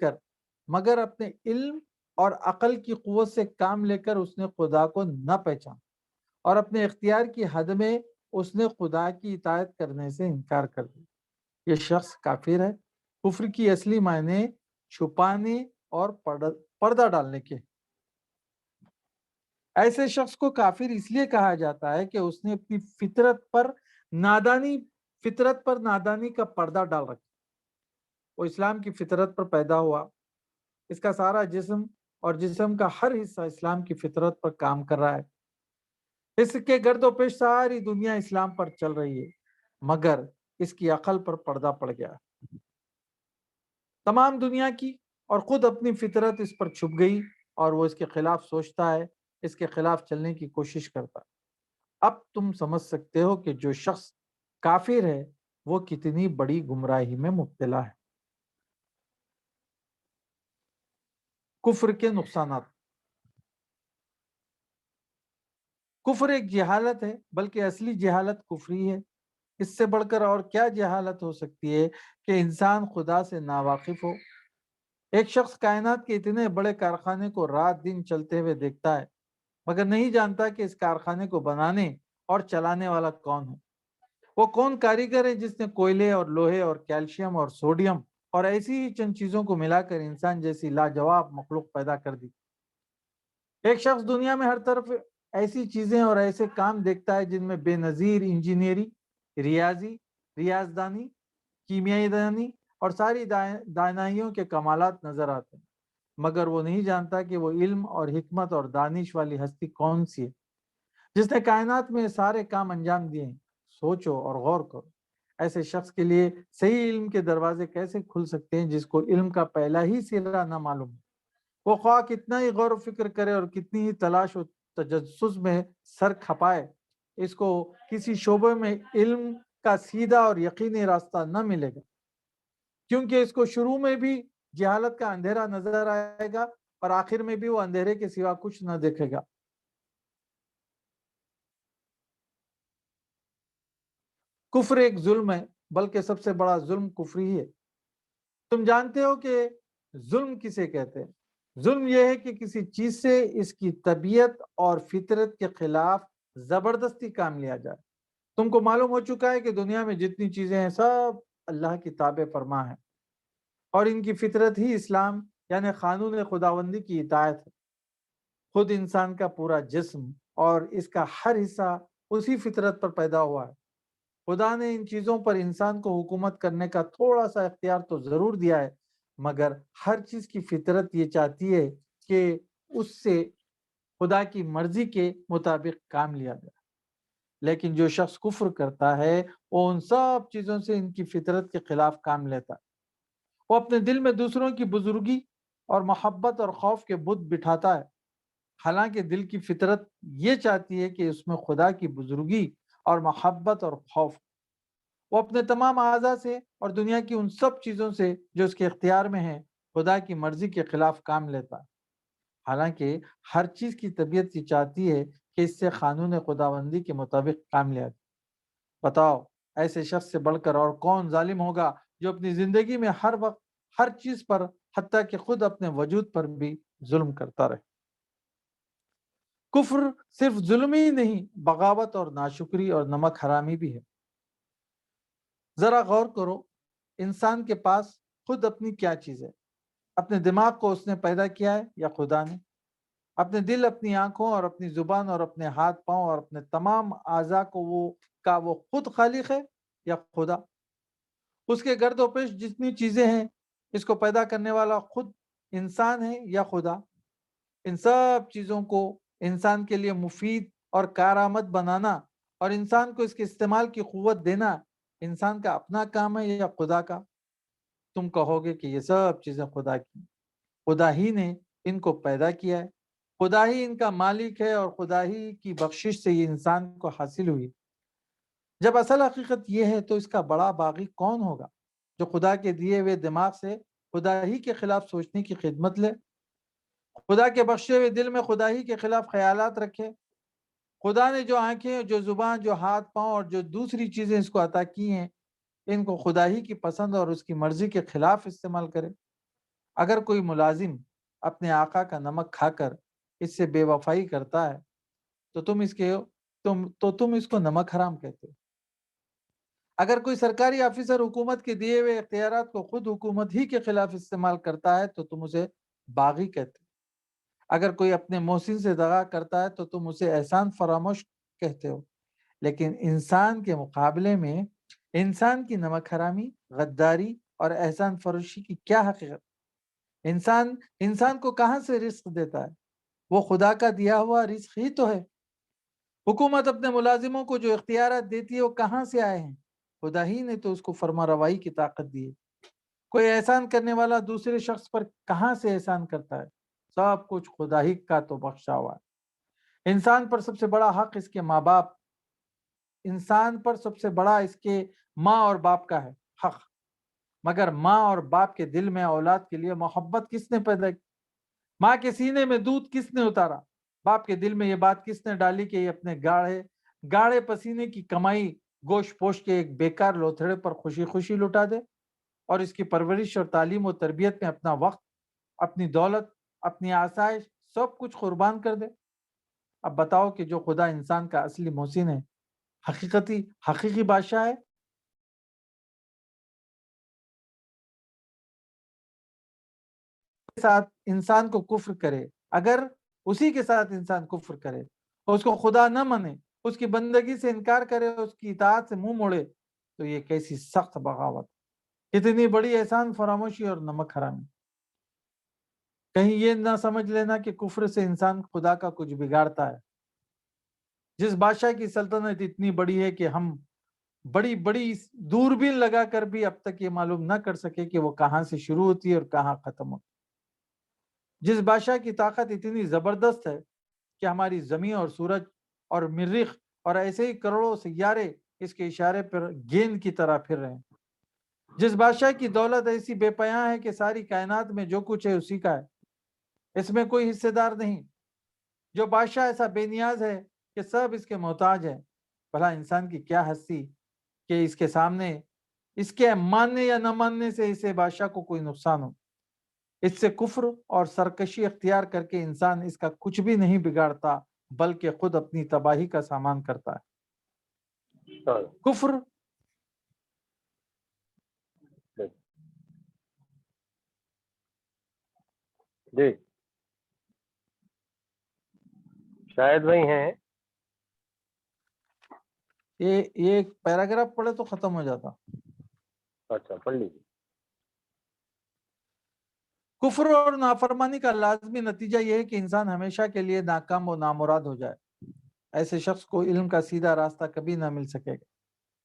کر اس نے خدا کو نہ پہچان، اور اپنے اختیار کی حد میں اس نے خدا کی اطاعت کرنے سے انکار کر دیا۔ یہ شخص کافر ہے۔ کفر کی اصلی معنی چھپانے اور پردہ ڈالنے کے۔ ایسے شخص کو کافر اس لیے کہا جاتا ہے کہ اس نے اپنی فطرت پر نادانی کا پردہ ڈال رکھا۔ وہ اسلام کی فطرت پر پیدا ہوا، اس کا سارا جسم اور جسم کا ہر حصہ اسلام کی فطرت پر کام کر رہا ہے، اس کے گرد و پیش ساری دنیا اسلام پر چل رہی ہے، مگر اس کی عقل پر پردہ پڑ گیا۔ تمام دنیا کی اور خود اپنی فطرت اس پر چھپ گئی اور وہ اس کے خلاف سوچتا ہے، اس کے خلاف چلنے کی کوشش کرتا ہے۔ اب تم سمجھ سکتے ہو کہ جو شخص کافر ہے وہ کتنی بڑی گمراہی میں مبتلا ہے۔ کفر کے نقصانات۔ کفر ایک جہالت ہے، بلکہ اصلی جہالت کفری ہے۔ اس سے بڑھ کر اور کیا جہالت ہو سکتی ہے کہ انسان خدا سے ناواقف ہو۔ ایک شخص کائنات کے اتنے بڑے کارخانے کو رات دن چلتے ہوئے دیکھتا ہے، مگر نہیں جانتا کہ اس کارخانے کو بنانے اور چلانے والا کون ہے۔ وہ کون کاریگر ہے جس نے کوئلے اور لوہے اور کیلشیم اور سوڈیم اور ایسی ہی چند چیزوں کو ملا کر انسان جیسی لاجواب مخلوق پیدا کر دی۔ ایک شخص دنیا میں ہر طرف ایسی چیزیں اور ایسے کام دیکھتا ہے جن میں بے نظیر انجینئری، ریاضی، ریاضدانی، کیمیائی دانی اور ساری دانائیوں کے کمالات نظر آتے ہیں، مگر وہ نہیں جانتا کہ وہ علم اور حکمت اور دانش والی ہستی کون سی ہے جس نے کائنات میں سارے کام انجام دیے ہیں۔ سوچو اور غور کرو، ایسے شخص کے لیے صحیح علم کے دروازے کیسے کھل سکتے ہیں جس کو علم کا پہلا ہی سرا نہ معلوم ہے؟ وہ خواہ کتنا ہی غور و فکر کرے اور کتنی ہی تلاش و تجسس میں سر کھپائے، اس کو کسی شعبے میں علم کا سیدھا اور یقینی راستہ نہ ملے گا، کیونکہ اس کو شروع میں بھی جہالت کا اندھیرا نظر آئے گا اور آخر میں بھی وہ اندھیرے کے سوا کچھ نہ دیکھے گا۔ کفر ایک ظلم ہے، بلکہ سب سے بڑا ظلم کفر ہی ہے۔ تم جانتے ہو کہ ظلم کسے کہتے ہیں؟ ظلم یہ ہے کہ کسی چیز سے اس کی طبیعت اور فطرت کے خلاف زبردستی کام لیا جائے۔ تم کو معلوم ہو چکا ہے کہ دنیا میں جتنی چیزیں ہیں سب اللہ کی تابع فرما ہے اور ان کی فطرت ہی اسلام یعنی قانون خداوندی کی اطاعت ہے۔ خود انسان کا پورا جسم اور اس کا ہر حصہ اسی فطرت پر پیدا ہوا ہے۔ خدا نے ان چیزوں پر انسان کو حکومت کرنے کا تھوڑا سا اختیار تو ضرور دیا ہے، مگر ہر چیز کی فطرت یہ چاہتی ہے کہ اس سے خدا کی مرضی کے مطابق کام لیا جائے۔ لیکن جو شخص کفر کرتا ہے وہ ان سب چیزوں سے ان کی فطرت کے خلاف کام لیتا ہے۔ وہ اپنے دل میں دوسروں کی بزرگی اور محبت اور خوف کے بت بٹھاتا ہے، حالانکہ دل کی فطرت یہ چاہتی ہے کہ اس میں خدا کی بزرگی اور محبت اور خوف۔ وہ اپنے تمام اعضاء سے اور دنیا کی ان سب چیزوں سے جو اس کے اختیار میں ہیں خدا کی مرضی کے خلاف کام لیتا ہے، حالانکہ ہر چیز کی طبیعت یہ چاہتی ہے کہ اس سے قانون خداوندی کے مطابق کام لیا جائے۔ بتاؤ ایسے شخص سے بڑھ کر اور کون ظالم ہوگا جو اپنی زندگی میں ہر وقت ہر چیز پر حتیٰ کہ خود اپنے وجود پر بھی ظلم کرتا رہے۔ کفر صرف ظلم ہی نہیں، بغاوت اور ناشکری اور نمک حرامی بھی ہے۔ ذرا غور کرو، انسان کے پاس خود اپنی کیا چیز ہے؟ اپنے دماغ کو اس نے پیدا کیا ہے یا خدا نے؟ اپنے دل، اپنی آنکھوں اور اپنی زبان اور اپنے ہاتھ پاؤں اور اپنے تمام اعضاء کو وہ خود خالق ہے یا خدا؟ اس کے گرد و پیش جتنی چیزیں ہیں اس کو پیدا کرنے والا خود انسان ہے یا خدا؟ ان سب چیزوں کو انسان کے لیے مفید اور کارآمد بنانا اور انسان کو اس کے استعمال کی قوت دینا انسان کا اپنا کام ہے یا خدا کا؟ تم کہو گے کہ یہ سب چیزیں خدا کی، خدا ہی نے ان کو پیدا کیا ہے، خدا ہی ان کا مالک ہے اور خدا ہی کی بخشش سے یہ انسان کو حاصل ہوئی۔ جب اصل حقیقت یہ ہے تو اس کا بڑا باغی کون ہوگا جو خدا کے دیے ہوئے دماغ سے خدا ہی کے خلاف سوچنے کی خدمت لے، خدا کے بخشے ہوئے دل میں خدا ہی کے خلاف خیالات رکھے، خدا نے جو آنکھیں، جو زبان، جو ہاتھ پاؤں اور جو دوسری چیزیں اس کو عطا کی ہیں ان کو خدا ہی کی پسند اور اس کی مرضی کے خلاف استعمال کرے۔ اگر کوئی ملازم اپنے آقا کا نمک کھا کر اس سے بے وفائی کرتا ہے تو تم اس کو نمک حرام کہتے ہو۔ اگر کوئی سرکاری آفیسر حکومت کے دیے ہوئے اختیارات کو خود حکومت ہی کے خلاف استعمال کرتا ہے تو تم اسے باغی کہتے ہو۔ اگر کوئی اپنے محسن سے دغا کرتا ہے تو تم اسے احسان فراموش کہتے ہو۔ لیکن انسان کے مقابلے میں انسان کی نمک حرامی، غداری اور احسان فروشی کی کیا حقیقت؟ انسان کو کہاں سے رزق دیتا ہے؟ وہ خدا کا دیا ہوا رزق ہی تو ہے۔ حکومت اپنے ملازموں کو جو اختیارات دیتی ہے وہ کہاں سے آئے ہیں؟ خدا ہی نے تو اس کو فرما روائی کی طاقت دی ہے۔ کوئی احسان کرنے والا دوسرے شخص پر کہاں سے احسان کرتا ہے؟ سب کچھ خدا ہی کا تو بخشا ہوا ہے۔ انسان پر سب سے بڑا حق اس کے ماں باپ، انسان پر سب سے بڑا اس کے ماں اور باپ کا ہے حق، مگر ماں اور باپ کے دل میں اولاد کے لیے محبت کس نے پیدا کی؟ ماں کے سینے میں دودھ کس نے اتارا؟ باپ کے دل میں یہ بات کس نے ڈالی کہ یہ اپنے گاڑے پسینے کی کمائی گوشت پوش کے ایک بیکار لوتھڑے پر خوشی خوشی لٹا دے اور اس کی پرورش اور تعلیم و تربیت میں اپنا وقت، اپنی دولت، اپنی آسائش سب کچھ قربان کر دے؟ اب بتاؤ کہ جو خدا انسان کا اصلی محسن ہے، حقیقی بادشاہ ہے، ساتھ انسان کو کفر کرے، اگر اسی کے ساتھ انسان کفر کرے، اس کو خدا نہ مانے، اس کی بندگی سے انکار کرے، اس کی اطاعت سے منہ موڑے، تو یہ کیسی سخت بغاوت، کتنی بڑی احسان فراموشی اور نمک حرامی۔ کہیں یہ نہ سمجھ لینا کہ کفر سے انسان خدا کا کچھ بگاڑتا ہے۔ جس بادشاہ کی سلطنت اتنی بڑی ہے کہ ہم بڑی بڑی دوربین لگا کر بھی اب تک یہ معلوم نہ کر سکے کہ وہ کہاں سے شروع ہوتی ہے اور کہاں ختم ہوتی ہے۔ جس بادشاہ کی طاقت اتنی زبردست ہے کہ ہماری زمین اور سورج اور مریخ اور ایسے ہی کروڑوں سیارے اس کے اشارے پر گیند کی طرح پھر رہے ہیں۔ جس بادشاہ کی دولت ایسی بے پناہ ہے کہ ساری کائنات میں جو کچھ ہے اسی کا ہے، اس میں کوئی حصے دار نہیں۔ جو بادشاہ ایسا بے نیاز ہے کہ سب اس کے محتاج ہے، بھلا انسان کی کیا ہستی کہ اس کے سامنے اس کے ماننے یا نہ ماننے سے اسے بادشاہ کو کوئی نقصان ہو۔ اس سے کفر اور سرکشی اختیار کر کے انسان اس کا کچھ بھی نہیں بگاڑتا، بلکہ خود اپنی تباہی کا سامان کرتا ہے۔ کفر جی شاید وہی ہیں۔ یہ ایک پیراگراف پڑھے تو ختم ہو جاتا۔ اچھا پڑھ لیجیے۔ کفر اور نافرمانی کا لازمی نتیجہ یہ ہے کہ انسان ہمیشہ کے لیے ناکام و نامراد ہو جائے۔ ایسے شخص کو علم کا سیدھا راستہ کبھی نہ مل سکے گا،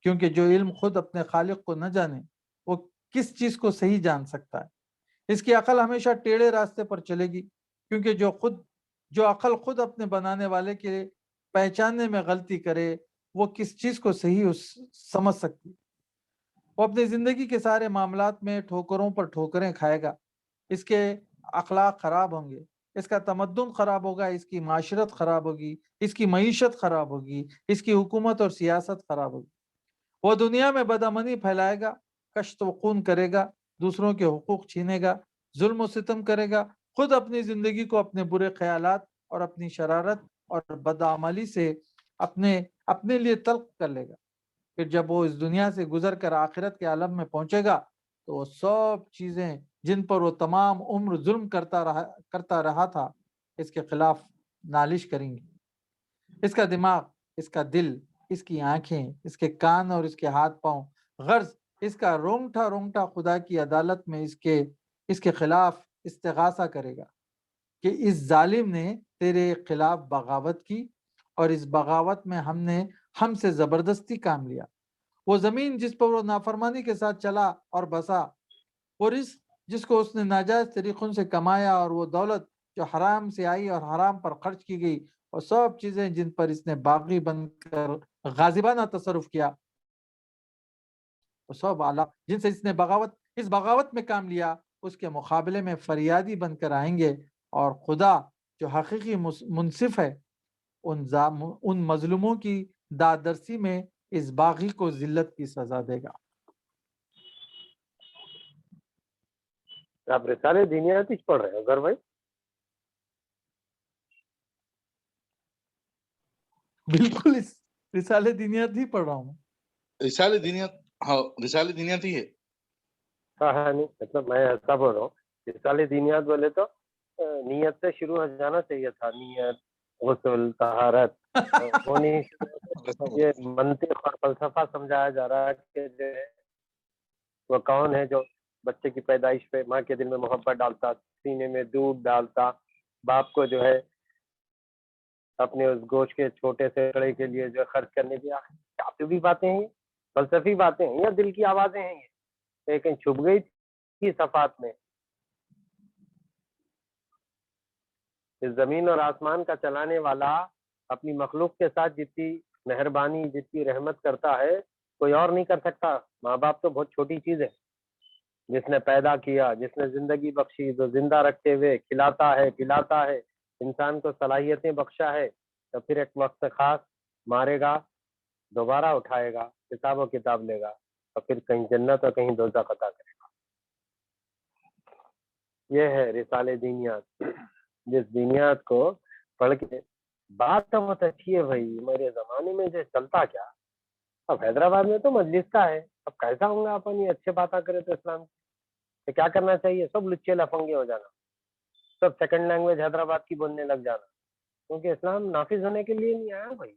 کیونکہ جو علم خود اپنے خالق کو نہ جانے وہ کس چیز کو صحیح جان سکتا ہے۔ اس کی عقل ہمیشہ ٹیڑھے راستے پر چلے گی، کیونکہ جو عقل خود اپنے بنانے والے کے پہچاننے میں غلطی کرے وہ کس چیز کو صحیح سمجھ سکتی۔ وہ اپنی زندگی کے سارے معاملات میں ٹھوکروں پر ٹھوکریں کھائے گا۔ اس کے اخلاق خراب ہوں گے، اس کا تمدن خراب ہوگا، اس کی معاشرت خراب ہوگی، اس کی معیشت خراب ہوگی، اس کی حکومت اور سیاست خراب ہوگی۔ وہ دنیا میں بدامنی پھیلائے گا، کشت و خون کرے گا، دوسروں کے حقوق چھینے گا، ظلم و ستم کرے گا، خود اپنی زندگی کو اپنے برے خیالات اور اپنی شرارت اور بدعملی سے اپنے لیے تلخ کر لے گا۔ پھر جب وہ اس دنیا سے گزر کر آخرت کے عالم میں پہنچے گا تو وہ سب چیزیں جن پر وہ تمام عمر ظلم کرتا رہا تھا اس کے خلاف نالش کریں گی۔ اس کا دماغ، اس کا دل، اس کی آنکھیں، اس کے کان اور اس کے ہاتھ پاؤں، غرض اس کا رونگٹا خدا کی عدالت میں اس کے خلاف استغاثہ کرے گا کہ اس ظالم نے تیرے خلاف بغاوت کی اور اس بغاوت میں ہم سے زبردستی کام لیا۔ وہ زمین جس پر وہ نافرمانی کے ساتھ چلا اور بسا، وہ رزق جس کو اس نے ناجائز طریقوں سے کمایا، اور وہ دولت جو حرام سے آئی اور حرام پر خرچ کی گئی، اور سب چیزیں جن پر اس نے باغی بن کر غاضبانہ تصرف کیا، وہ سب اعلیٰ جن سے اس نے اس بغاوت میں کام لیا، اس کے مقابلے میں فریادی بن کر آئیں گے، اور خدا جو حقیقی منصف ہے ان مظلوموں کی دادرسی میں اس باغی کو ذلت کی سزا دے گا۔ آپ رسالے دینیات ہی پڑھ رہے ہیں اگر بھائی؟ بالکل اس رسالے دینیات ہی پڑھ رہا ہوں۔ رسالے دینیات، ہاں رسالے دینیات ہی ہے۔ ہاں نہیں مطلب میں ایسا بول رہا ہوں، رسالے دینیات بولے تو نیت سے شروع ہو جانا چاہیے تھا، نیت، غسل، طہارت، یہ منطق اور فلسفہ سمجھایا جا رہا ہے کہ جو ہے وہ کون ہے جو بچے کی پیدائش پہ ماں کے دل میں محبت ڈالتا، سینے میں دودھ ڈالتا، باپ کو جو ہے اپنے اس گوشت کے چھوٹے سے ٹکڑے کے لیے جو خرچ کرنے دیا۔ کافی باتیں ہیں، فلسفی باتیں ہیں یا دل کی آوازیں ہیں، یہ لیکن چھپ گئی تھی صفات میں۔ اس زمین اور آسمان کا چلانے والا اپنی مخلوق کے ساتھ جتنی مہربانی، جتنی رحمت کرتا ہے کوئی اور نہیں کر سکتا۔ ماں باپ تو بہت چھوٹی چیز ہے، جس نے پیدا کیا، جس نے زندگی بخشی، جو زندہ رکھتے ہوئے کھلاتا ہے پلاتا ہے، انسان کو صلاحیتیں بخشا ہے، تو پھر ایک وقت خاص مارے گا، دوبارہ اٹھائے گا، حساب و کتاب لے گا، اور پھر کہیں جنت اور کہیں دوزخ عطا کرے گا۔ یہ ہے رسالے دینیات، جس دینیات کو پڑھ کے بات تو بہت اچھی ہے بھائی، میرے زمانے میں جو چلتا کیا، اب حیدرآباد میں تو مجلس کا ہے، اب کیسا ہوں گا اپن یہ اچھے باتیں کرے تو اسلام کی کیا کرنا چاہیے؟ سب لچے لفنگے ہو جانا، سب سیکنڈ لینگویج حیدرآباد کی بولنے لگ جانا، کیونکہ اسلام نافذ ہونے کے لیے نہیں آیا بھائی،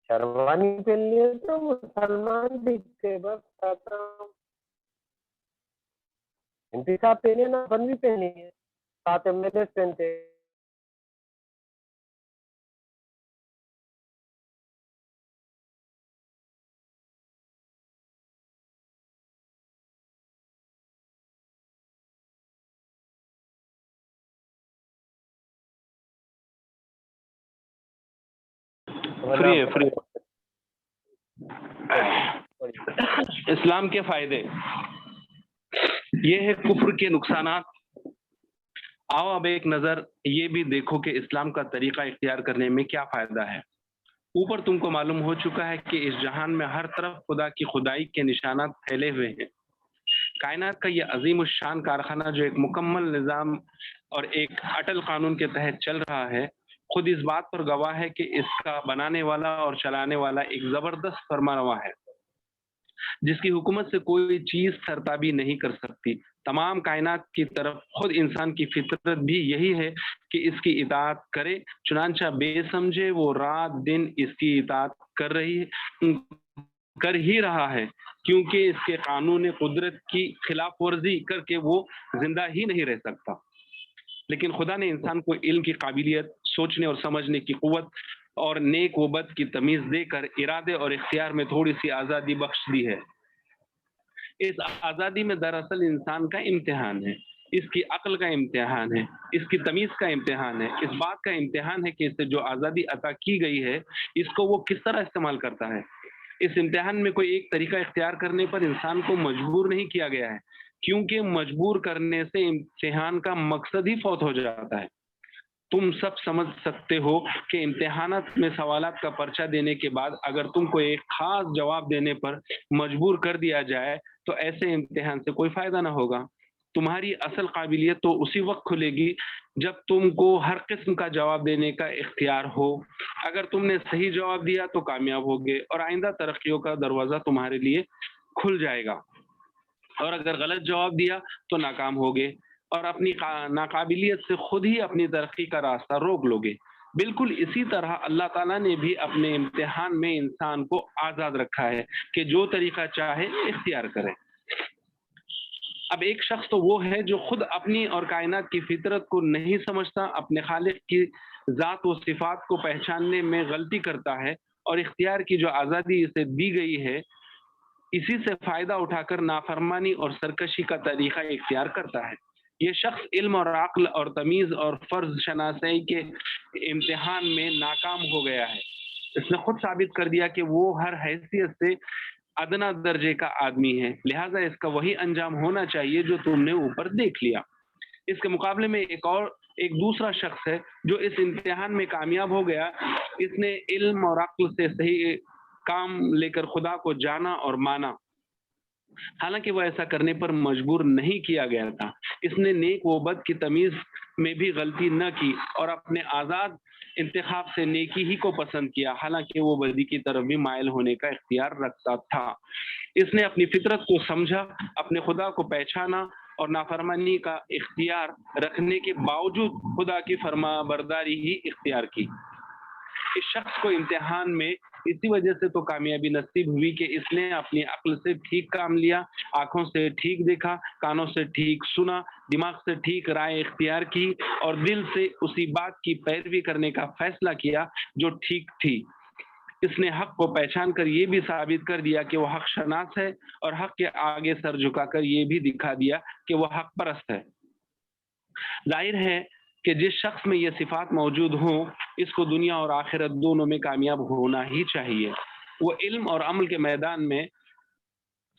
شیروانی پہن لیے تو مسلمان دکھتے بس ختم۔ امپی صاحب پہنے نا، اپن بھی پہنیں گے، ساتھ ایم ایل ایس پہنتے۔ فری ہے، فری اسلام کے فائدے، یہ ہے کفر کے نقصانات۔ آؤ اب ایک نظر یہ بھی دیکھو کہ اسلام کا طریقہ اختیار کرنے میں کیا فائدہ ہے۔ اوپر تم کو معلوم ہو چکا ہے کہ اس جہان میں ہر طرف خدا کی خدائی کے نشانات پھیلے ہوئے ہیں۔ کائنات کا یہ عظیم الشان کارخانہ جو ایک مکمل نظام اور ایک اٹل قانون کے تحت چل رہا ہے، خود اس بات پر گواہ ہے کہ اس کا بنانے والا اور چلانے والا ایک زبردست فرمانروا ہے جس کی حکومت سے کوئی چیز سرتابی نہیں کر سکتی۔ تمام کائنات کی طرف خود انسان کی فطرت بھی یہی ہے کہ اس کی اطاعت کرے، چنانچہ بے سمجھے وہ رات دن اس کی اطاعت کر ہی رہا ہے، کیونکہ اس کے قانون قدرت کی خلاف ورزی کر کے وہ زندہ ہی نہیں رہ سکتا۔ لیکن خدا نے انسان کو علم کی قابلیت، سوچنے اور سمجھنے کی قوت اور نیک و بد کی تمیز دے کر ارادے اور اختیار میں تھوڑی سی آزادی بخش دی ہے۔ اس آزادی میں دراصل انسان کا امتحان ہے، اس کی عقل کا امتحان ہے، اس کی تمیز کا امتحان ہے، اس بات کا امتحان ہے کہ اسے جو آزادی عطا کی گئی ہے اس کو وہ کس طرح استعمال کرتا ہے۔ اس امتحان میں کوئی ایک طریقہ اختیار کرنے پر انسان کو مجبور نہیں کیا گیا ہے، کیونکہ مجبور کرنے سے امتحان کا مقصد ہی فوت ہو جاتا ہے۔ تم سب سمجھ سکتے ہو کہ امتحانات میں سوالات کا پرچہ دینے کے بعد اگر تم کو ایک خاص جواب دینے پر مجبور کر دیا جائے تو ایسے امتحان سے کوئی فائدہ نہ ہوگا۔ تمہاری اصل قابلیت تو اسی وقت کھلے گی جب تم کو ہر قسم کا جواب دینے کا اختیار ہو۔ اگر تم نے صحیح جواب دیا تو کامیاب ہوگے اور آئندہ ترقیوں کا دروازہ تمہارے لیے کھل جائے گا، اور اگر غلط جواب دیا تو ناکام ہوگے اور اپنی ناقابلیت سے خود ہی اپنی ترقی کا راستہ روک لوگے۔ بالکل اسی طرح اللہ تعالیٰ نے بھی اپنے امتحان میں انسان کو آزاد رکھا ہے کہ جو طریقہ چاہے اختیار کرے۔ اب ایک شخص تو وہ ہے جو خود اپنی اور کائنات کی فطرت کو نہیں سمجھتا، اپنے خالق کی ذات و صفات کو پہچاننے میں غلطی کرتا ہے اور اختیار کی جو آزادی اسے دی گئی ہے اسی سے فائدہ اٹھا کر نافرمانی اور سرکشی کا طریقہ اختیار کرتا ہے۔ یہ شخص علم اور عقل اور تمیز اور فرض شناسی کے امتحان میں ناکام ہو گیا ہے۔ اس نے خود ثابت کر دیا کہ وہ ہر حیثیت سے ادنا درجے کا آدمی ہے، لہٰذا اس کا وہی انجام ہونا چاہیے جو تم نے اوپر دیکھ لیا۔ اس کے مقابلے میں ایک دوسرا شخص ہے جو اس امتحان میں کامیاب ہو گیا۔ اس نے علم اور عقل سے صحیح کام لے کر خدا کو جانا اور مانا، حالانکہ وہ ایسا کرنے پر مجبور نہیں کیا گیا تھا۔ اس نے نیک و بد کی تمیز میں بھی غلطی نہ کی اور اپنے آزاد انتخاب سے نیکی ہی کو پسند کیا، حالانکہ وہ بدی کی طرف بھی مائل ہونے کا اختیار رکھتا تھا۔ اس نے اپنی فطرت کو سمجھا، اپنے خدا کو پہچانا اور نافرمانی کا اختیار رکھنے کے باوجود خدا کی فرما برداری ہی اختیار کی۔ اس شخص کو امتحان میں اسی وجہ سے تو کامیابی نصیب ہوئی کہ اس نے اپنی عقل سے ٹھیک کام لیا، آنکھوں سے ٹھیک دیکھا، کانوں سے ٹھیک سنا، دماغ سے ٹھیک رائے اختیار کی اور دل سے اسی بات کی پیروی کرنے کا فیصلہ کیا جو ٹھیک تھی۔ اس نے حق کو پہچان کر یہ بھی ثابت کر دیا کہ وہ حق شناس ہے اور حق کے آگے سر جھکا کر یہ بھی دکھا دیا کہ وہ حق پرست ہے۔ ظاہر ہے کہ جس شخص میں یہ صفات موجود ہوں اس کو دنیا اور آخرت دونوں میں کامیاب ہونا ہی چاہیے۔ وہ علم اور عمل کے میدان میں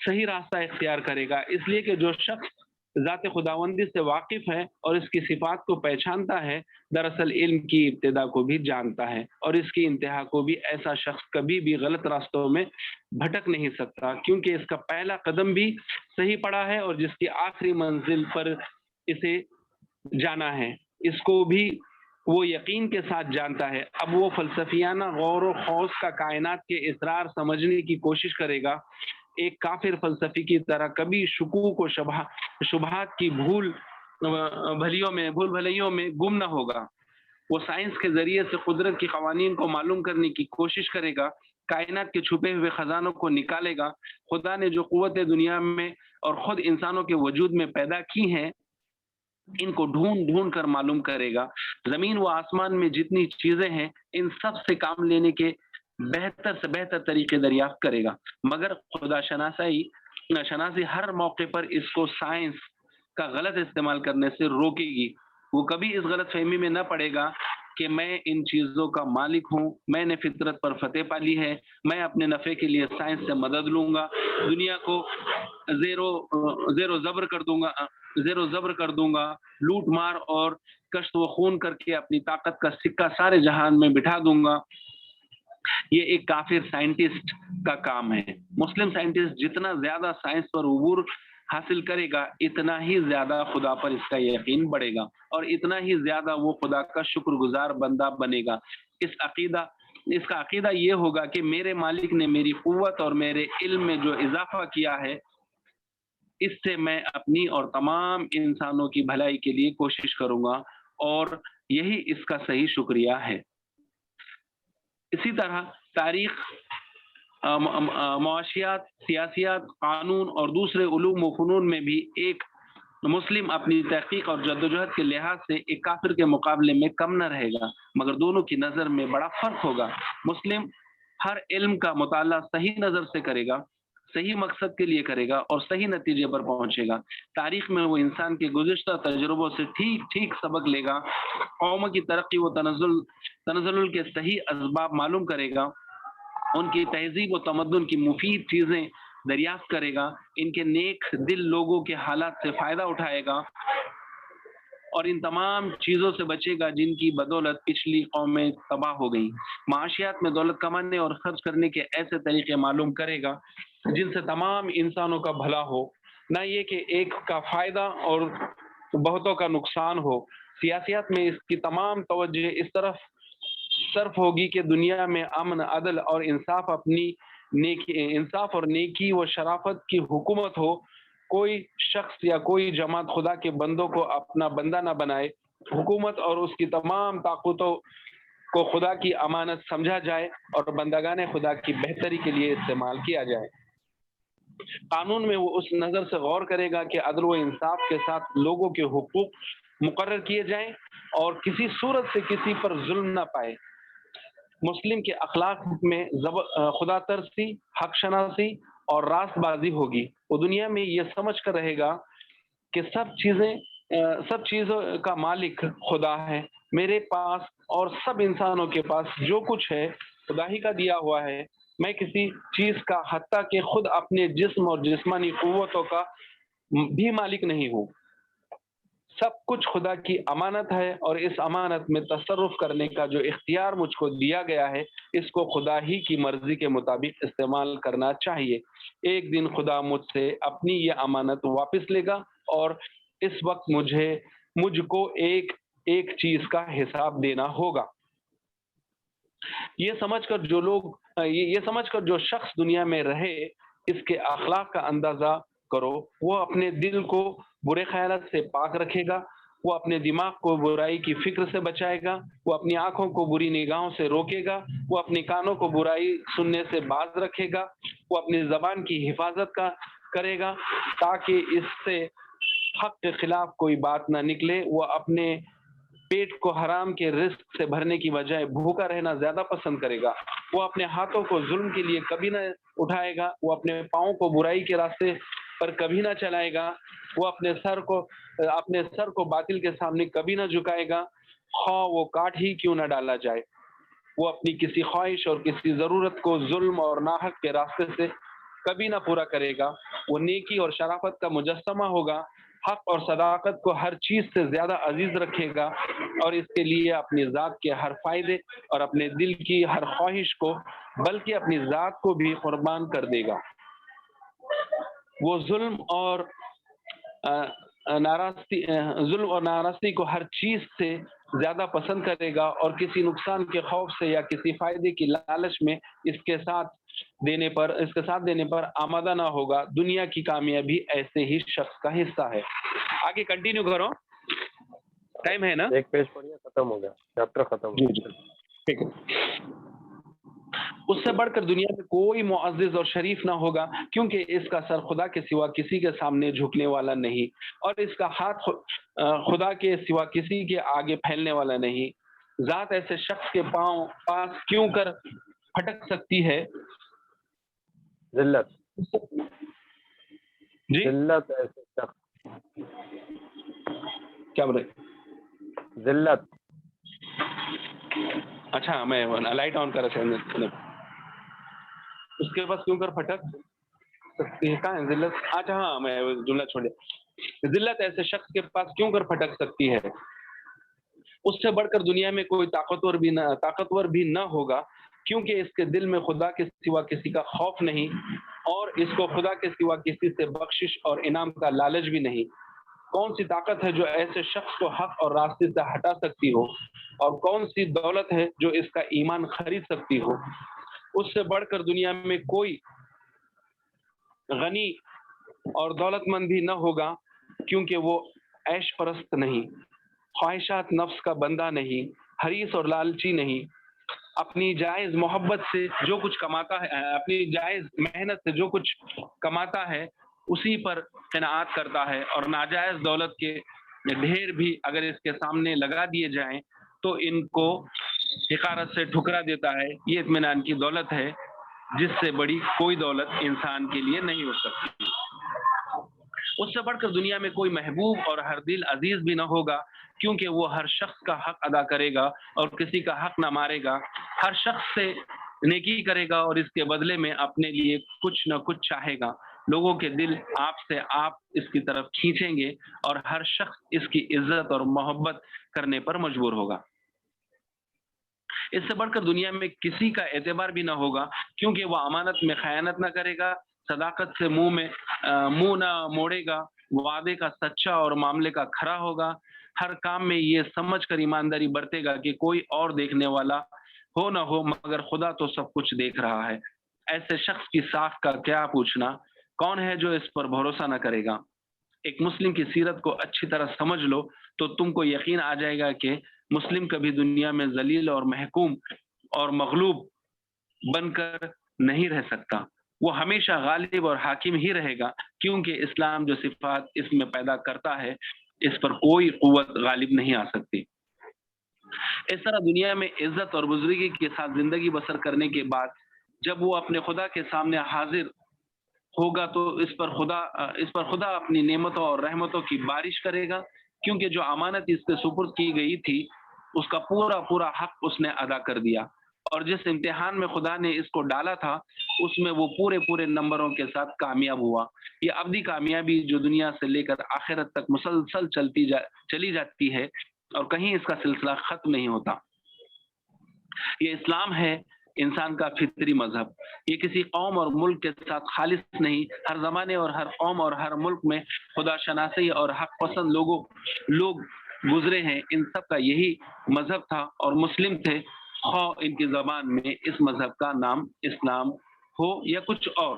صحیح راستہ اختیار کرے گا، اس لیے کہ جو شخص ذات خداوندی سے واقف ہے اور اس کی صفات کو پہچانتا ہے دراصل علم کی ابتدا کو بھی جانتا ہے اور اس کی انتہا کو بھی۔ ایسا شخص کبھی بھی غلط راستوں میں بھٹک نہیں سکتا، کیونکہ اس کا پہلا قدم بھی صحیح پڑا ہے اور جس کی آخری منزل پر اسے جانا ہے اس کو بھی وہ یقین کے ساتھ جانتا ہے. اب وہ فلسفیانہ غور و خوض کا کائنات کے اسرار سمجھنے کی کوشش کرے گا. ایک کافر فلسفی کی طرح کبھی شکوک و شبہات کی بھول بھلیوں میں گم نہ ہوگا. وہ سائنس کے ذریعے سے قدرت کی قوانین کو معلوم کرنے کی کوشش کرے گا. کائنات کے چھپے ہوئے خزانوں کو نکالے گا. خدا نے جو قوتیں دنیا میں اور خود انسانوں کے وجود میں پیدا کی ہیں ان کو ڈھونڈ کر معلوم کرے گا. زمین و آسمان میں جتنی چیزیں ہیں ان سب سے کام لینے کے بہتر سے بہتر طریقے دریافت کرے گا. مگر خدا شناسی ہر موقع پر اس کو سائنس کا غلط استعمال کرنے سے روکے گی. وہ کبھی اس غلط فہمی میں نہ پڑے گا کہ میں ان چیزوں کا مالک ہوں, میں نے فطرت پر فتح پالی ہے, میں اپنے نفع کے لیے سائنس سے مدد لوں گا, دنیا کو زیر و زبر کر دوں گا, لوٹ مار اور کشت و خون کر کے اپنی طاقت کا سکہ سارے جہان میں بٹھا دوں گا. یہ ایک کافر سائنٹسٹ کا کام ہے. مسلم سائنٹسٹ جتنا زیادہ سائنس پر عبور حاصل کرے گا اتنا ہی زیادہ خدا پر اس کا یقین بڑھے گا اور اتنا ہی زیادہ وہ خدا کا شکر گزار بندہ بنے گا. اس کا عقیدہ یہ ہوگا کہ میرے مالک نے میری قوت اور میرے علم میں جو اضافہ کیا ہے اس سے میں اپنی اور تمام انسانوں کی بھلائی کے لیے کوشش کروں گا اور یہی اس کا صحیح شکریہ ہے. اسی طرح تاریخ, معاشیات, سیاسیات, قانون اور دوسرے علوم و فنون میں بھی ایک مسلم اپنی تحقیق اور جدوجہد کے لحاظ سے ایک کافر کے مقابلے میں کم نہ رہے گا, مگر دونوں کی نظر میں بڑا فرق ہوگا. مسلم ہر علم کا مطالعہ صحیح نظر سے کرے گا, صحیح مقصد کے لیے کرے گا اور صحیح نتیجے پر پہنچے گا. تاریخ میں وہ انسان کے گزشتہ تجربوں سے ٹھیک سبق لے گا, قوموں کی ترقی و تنزل کے صحیح اسباب معلوم کرے گا, ان کی تہذیب و تمدن کی مفید چیزیں دریافت کرے گا, ان کے نیک دل لوگوں کے حالات سے فائدہ اٹھائے گا اور ان تمام چیزوں سے بچے گا جن کی بدولت پچھلی قومیں تباہ ہو گئیں. معاشیات میں دولت کمانے اور خرچ کرنے کے ایسے طریقے معلوم کرے گا جن سے تمام انسانوں کا بھلا ہو, نہ یہ کہ ایک کا فائدہ اور بہتوں کا نقصان ہو. سیاسیات میں اس کی تمام توجہ اس طرف صرف ہوگی کہ دنیا میں امن, عدل اور انصاف اور نیکی و شرافت کی حکومت ہو. کوئی شخص یا کوئی جماعت خدا کے بندوں کو اپنا بندہ نہ بنائے. حکومت اور اس کی تمام طاقتوں کو خدا کی امانت سمجھا جائے اور بندگان خدا کی بہتری کے لیے استعمال کیا جائے. قانون میں وہ اس نظر سے غور کرے گا کہ عدل و انصاف کے ساتھ لوگوں کے حقوق مقرر کیے جائیں اور کسی صورت سے کسی پر ظلم نہ پائے. مسلم کے اخلاق میں خدا ترسی, حق شناسی اور راست بازی ہوگی. وہ دنیا میں یہ سمجھ کر رہے گا کہ سب چیزوں کا مالک خدا ہے. میرے پاس اور سب انسانوں کے پاس جو کچھ ہے خدا ہی کا دیا ہوا ہے. میں کسی چیز کا حتیٰ کہ خود اپنے جسم اور جسمانی قوتوں کا بھی مالک نہیں ہوں. سب کچھ خدا کی امانت ہے اور اس امانت میں تصرف کرنے کا جو اختیار مجھ کو دیا گیا ہے اس کو خدا ہی کی مرضی کے مطابق استعمال کرنا چاہیے. ایک دن خدا مجھ سے اپنی یہ امانت واپس لے گا اور اس وقت مجھ کو ایک چیز کا حساب دینا ہوگا. یہ سمجھ کر جو شخص دنیا میں رہے اس کے اخلاق کا اندازہ کرو. وہ اپنے دل کو برے خیالات سے پاک رکھے گا, وہ اپنے دماغ کو برائی کی فکر سے بچائے گا, وہ اپنی آنکھوں کو بری نگاہوں سے روکے گا, وہ اپنے کانوں کو برائی سننے سے باز رکھے گا, وہ اپنی زبان کی حفاظت کرے گا تاکہ اس سے حق کے خلاف کوئی بات نہ نکلے. وہ اپنے پیٹ کو حرام کے رزق سے بھرنے کی بجائے بھوکا رہنا زیادہ پسند کرے گا. وہ اپنے ہاتھوں کو ظلم کے لیے کبھی نہ اٹھائے گا, وہ اپنے پاؤں کو برائی کے راستے پر کبھی نہ چلائے گا, وہ اپنے سر کو باطل کے سامنے کبھی نہ جھکائے گا, خواہ وہ کاٹ ہی کیوں نہ ڈالا جائے. وہ اپنی کسی خواہش اور کسی ضرورت کو ظلم اور ناحق کے راستے سے کبھی نہ پورا کرے گا. وہ نیکی اور شرافت کا مجسمہ ہوگا, حق اور صداقت کو ہر چیز سے زیادہ عزیز رکھے گا اور اس کے لیے اپنی ذات کے ہر فائدے اور اپنے دل کی ہر خواہش کو بلکہ اپنی ذات کو بھی قربان کر دے گا. وہ ظلم اور ناراستی کو ہر چیز سے زیادہ پسند کرے گا اور کسی نقصان کے خوف سے یا کسی فائدے کی لالچ میں اس کے ساتھ دینے پر آمادہ نہ ہوگا، دنیا کی کامیابی ایسے ہی شخص کا حصہ ہے۔ آگے کنٹینیو کرو، ٹائم ہے نا؟ ایک پیج پڑھیے، ختم ہو گیا، چیپٹر ختم ہو جی گیا۔ ٹھیک ہے۔ اس سے بڑھ کر دنیا میں کوئی معزز اور شریف نہ ہوگا، کیونکہ اس کا سر خدا کے سوا کسی کے سامنے جھکنے والا نہیں، اور اس کا ہاتھ خدا کے سوا کسی کے آگے پھیلنے والا نہیں۔ ذات ایسے شخص کے پاس کیوں کر پھٹک سکتی ہے؟ ذلت جی ذلت ایسے شخص، کیا بولے؟ ذلت اچھا میں لائٹ آن کر اس کے پاس کیوں کر پھٹک سکتی ہے؟ کہاں ہے ذلت؟ اچھا ہاں میں جملہ چھوڑ دیا۔ ذلت ایسے شخص کے پاس کیوں کر پھٹک سکتی ہے؟ اس سے بڑھ کر دنیا میں کوئی طاقتور بھی نہ ہوگا، کیونکہ اس کے دل میں خدا کے سوا کسی کا خوف نہیں، اور اس کو خدا کے سوا کسی سے بخشش اور انعام کا لالچ بھی نہیں۔ کون سی طاقت ہے جو ایسے شخص کو حق اور راستے سے ہٹا سکتی ہو، اور کون سی دولت ہے جو اس کا ایمان خرید سکتی ہو؟ اس سے بڑھ کر دنیا میں کوئی غنی اور دولت مند بھی نہ ہوگا، کیونکہ وہ عیش پرست نہیں، خواہشات نفس کا بندہ نہیں، حریص اور لالچی نہیں، اپنی جائز محبت سے جو کچھ کماتا ہے، اپنی جائز محنت سے جو کچھ کماتا ہے اسی پر قناعت کرتا ہے، اور ناجائز دولت کے ڈھیر بھی اگر اس کے سامنے لگا دیے جائیں تو ان کو حقارت سے ٹھکرا دیتا ہے۔ یہ اطمینان کی دولت ہے جس سے بڑی کوئی دولت انسان کے لیے نہیں ہو سکتی۔ اس سے بڑھ کر دنیا میں کوئی محبوب اور ہر دل عزیز بھی نہ ہوگا، کیونکہ وہ ہر شخص کا حق ادا کرے گا اور کسی کا حق نہ مارے گا، ہر شخص سے نیکی کرے گا اور اس کے بدلے میں اپنے لیے کچھ نہ کچھ چاہے گا۔ لوگوں کے دل آپ اس کی طرف کھینچیں گے اور ہر شخص اس کی عزت اور محبت کرنے پر مجبور ہوگا۔ اس سے بڑھ کر دنیا میں کسی کا اعتبار بھی نہ ہوگا، کیونکہ وہ امانت میں خیانت نہ کرے گا، صداقت سے منہ نہ موڑے گا، وعدے کا سچا اور معاملے کا کھرا ہوگا، ہر کام میں یہ سمجھ کر ایمانداری برتے گا کہ کوئی اور دیکھنے والا ہو نہ ہو مگر خدا تو سب کچھ دیکھ رہا ہے۔ ایسے شخص کی ساکھ کا کیا پوچھنا، کون ہے جو اس پر بھروسہ نہ کرے گا؟ ایک مسلم کی سیرت کو اچھی طرح سمجھ لو تو تم کو یقین آ جائے گا کہ مسلم کبھی دنیا میں ذلیل اور محکوم اور مغلوب بن کر نہیں رہ سکتا، وہ ہمیشہ غالب اور حاکم ہی رہے گا، کیونکہ اسلام جو صفات اس میں پیدا کرتا ہے اس پر کوئی قوت غالب نہیں آ سکتی۔ اس طرح دنیا میں عزت اور بزرگی کے ساتھ زندگی بسر کرنے کے بعد جب وہ اپنے خدا کے سامنے حاضر ہوگا تو اس پر خدا اپنی نعمتوں اور رحمتوں کی بارش کرے گا، کیونکہ جو امانت اس کے سپرد کی گئی تھی اس کا پورا حق اس نے ادا کر دیا، اور جس امتحان میں خدا نے اس کو ڈالا تھا اس میں وہ پورے نمبروں کے ساتھ کامیاب ہوا۔ یہ ابدی کامیابی جو دنیا سے لے کر آخرت تک مسلسل چلی جاتی ہے اور کہیں اس کا سلسلہ ختم نہیں ہوتا۔ یہ اسلام ہے، انسان کا فطری مذہب۔ یہ کسی قوم اور ملک کے ساتھ خالص نہیں، ہر زمانے اور ہر قوم اور ہر ملک میں خدا شناسی اور حق پسند لوگ گزرے ہیں، ان سب کا یہی مذہب تھا اور مسلم تھے، خواہ ان کی زبان میں اس مذہب کا نام اسلام ہو یا کچھ اور۔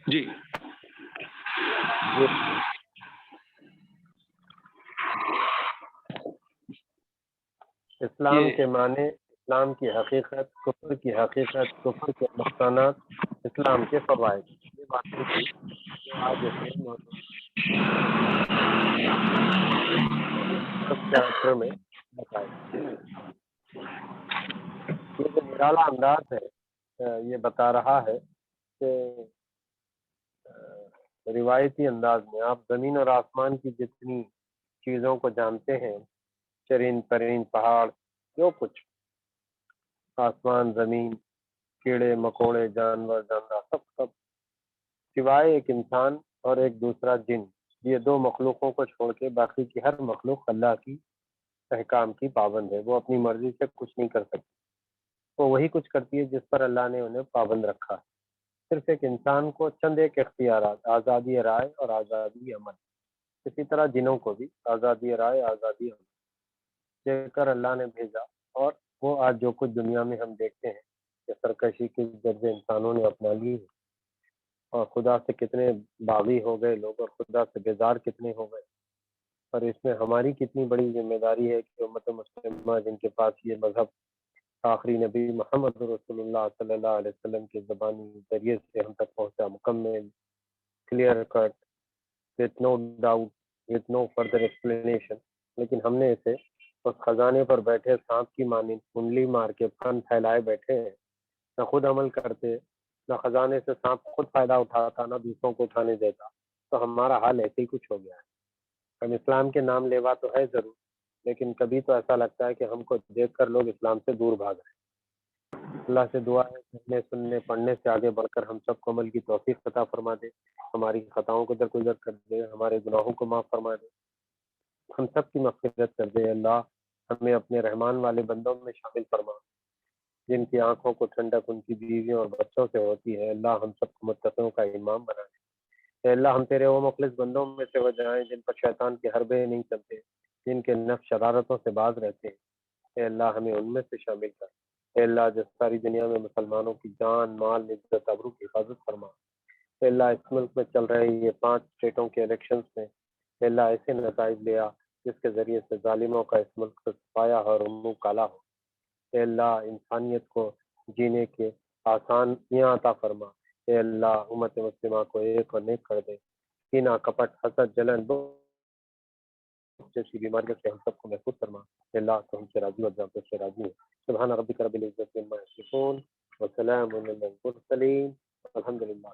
جی اسلام کے معنی، اسلام کی حقیقت، کفر کی حقیقت، کفر کے نقصانات، اسلام کے فوائد، یہ باتیں تھی جو آج چیپٹر میں بتائی۔ یہ جو نرالا انداز ہے یہ بتا رہا ہے کہ روایتی انداز میں آپ زمین اور آسمان کی جتنی چیزوں کو جانتے ہیں، چرین ترین پہاڑ، جو کچھ آسمان، زمین، کیڑے مکوڑے، جانور، جاندار، سب سوائے ایک انسان اور ایک دوسرا جن، یہ دو مخلوقوں کو چھوڑ کے باقی کی ہر مخلوق اللہ کی احکام کی پابند ہے۔ وہ اپنی مرضی سے کچھ نہیں کر سکتی، وہ وہی کچھ کرتی ہے جس پر اللہ نے انہیں پابند رکھا ہے۔ صرف ایک انسان کو چند ایک اختیارات، آزادی رائے اور آزادی عمل، اسی طرح جنوں کو بھی آزادی رائے آزادی دے کر اللہ نے بھیجا، اور وہ آج جو کچھ دنیا میں ہم دیکھتے ہیں کہ سرکشی کے ذریعے انسانوں نے اپنا لی ہے، اور خدا سے کتنے باغی ہو گئے لوگ، اور خدا سے بیزار کتنے ہو گئے، اور اس میں ہماری کتنی بڑی ذمہ داری ہے کہ امت مسلمہ جن کے پاس یہ مذہب آخری نبی محمد رسول اللہ صلی اللہ علیہ وسلم کے زبانی ذریعے سے ہم تک پہنچا، مکمل، clear cut, with no doubt, with no further explanation، لیکن ہم نے اسے اس خزانے پر بیٹھے سانپ کی مانند کنڈلی مار کے پھن پھیلائے بیٹھے ہیں، نہ خود عمل کرتے، نہ خزانے سے سانپ خود فائدہ اٹھاتا، نہ دوسروں کو اٹھانے دیتا، تو ہمارا حال ایسے ہی کچھ ہو گیا ہے۔ ہم اسلام کے نام لیوا تو ہے ضرور، لیکن کبھی تو ایسا لگتا ہے کہ ہم کو دیکھ کر لوگ اسلام سے دور بھاگ رہے ہیں۔ اللہ سے دعا ہے سننے سننے پڑھنے سے آگے بڑھ کر ہم سب کو عمل کی توفیق عطا فرما دے، ہماری خطاؤں کو درگزر کر دے، ہمارے گناہوں کو معاف فرما دے، ہم سب کی مغفرت کر دے۔ اللہ ہمیں اپنے رحمان والے بندوں میں شامل فرما، جن کی آنکھوں کو ٹھنڈک ان کی بیویوں اور بچوں سے ہوتی ہے۔ اللہ ہم سب کو متقیوں کا امام بنا دے۔ اے اللہ ہم تیرے وہ مخلص بندوں میں سے ہو جائیں جن پر شیطان کے حربے نہیں چلتے، جن کے نفس شرارتوں سے باز رہتے ہیں۔ اے اللہ ہمیں ان میں سے شامل کر۔ اے اللہ جس ساری دنیا میں مسلمانوں کی جان مال عزت آبرو کی حفاظت فرما۔ اے اللہ اس ملک میں چل رہے یہ 5 اسٹیٹوں کے الیکشنز میں اے اللہ ایسے نتائج لے آ جس کے ذریعے سے ظالموں کا اس ملک سے سایہ اور منہ کالا ہو۔ اے اللہ انسانیت کو جینے کے آسانیاں عطا فرما۔ اے اللہ امت مسلمہ کو ایک اور نیک کر دے، کینہ کپٹ حسد جلن جیسی بیماریوں سے ہم سب کو محفوظ فرما۔ اے اللہ تو ہم سے راضی ہو جا، سے راضی ہو۔ سبحان ربک رب العزت عما یصفون وسلام علی المرسلین، الحمد للہ۔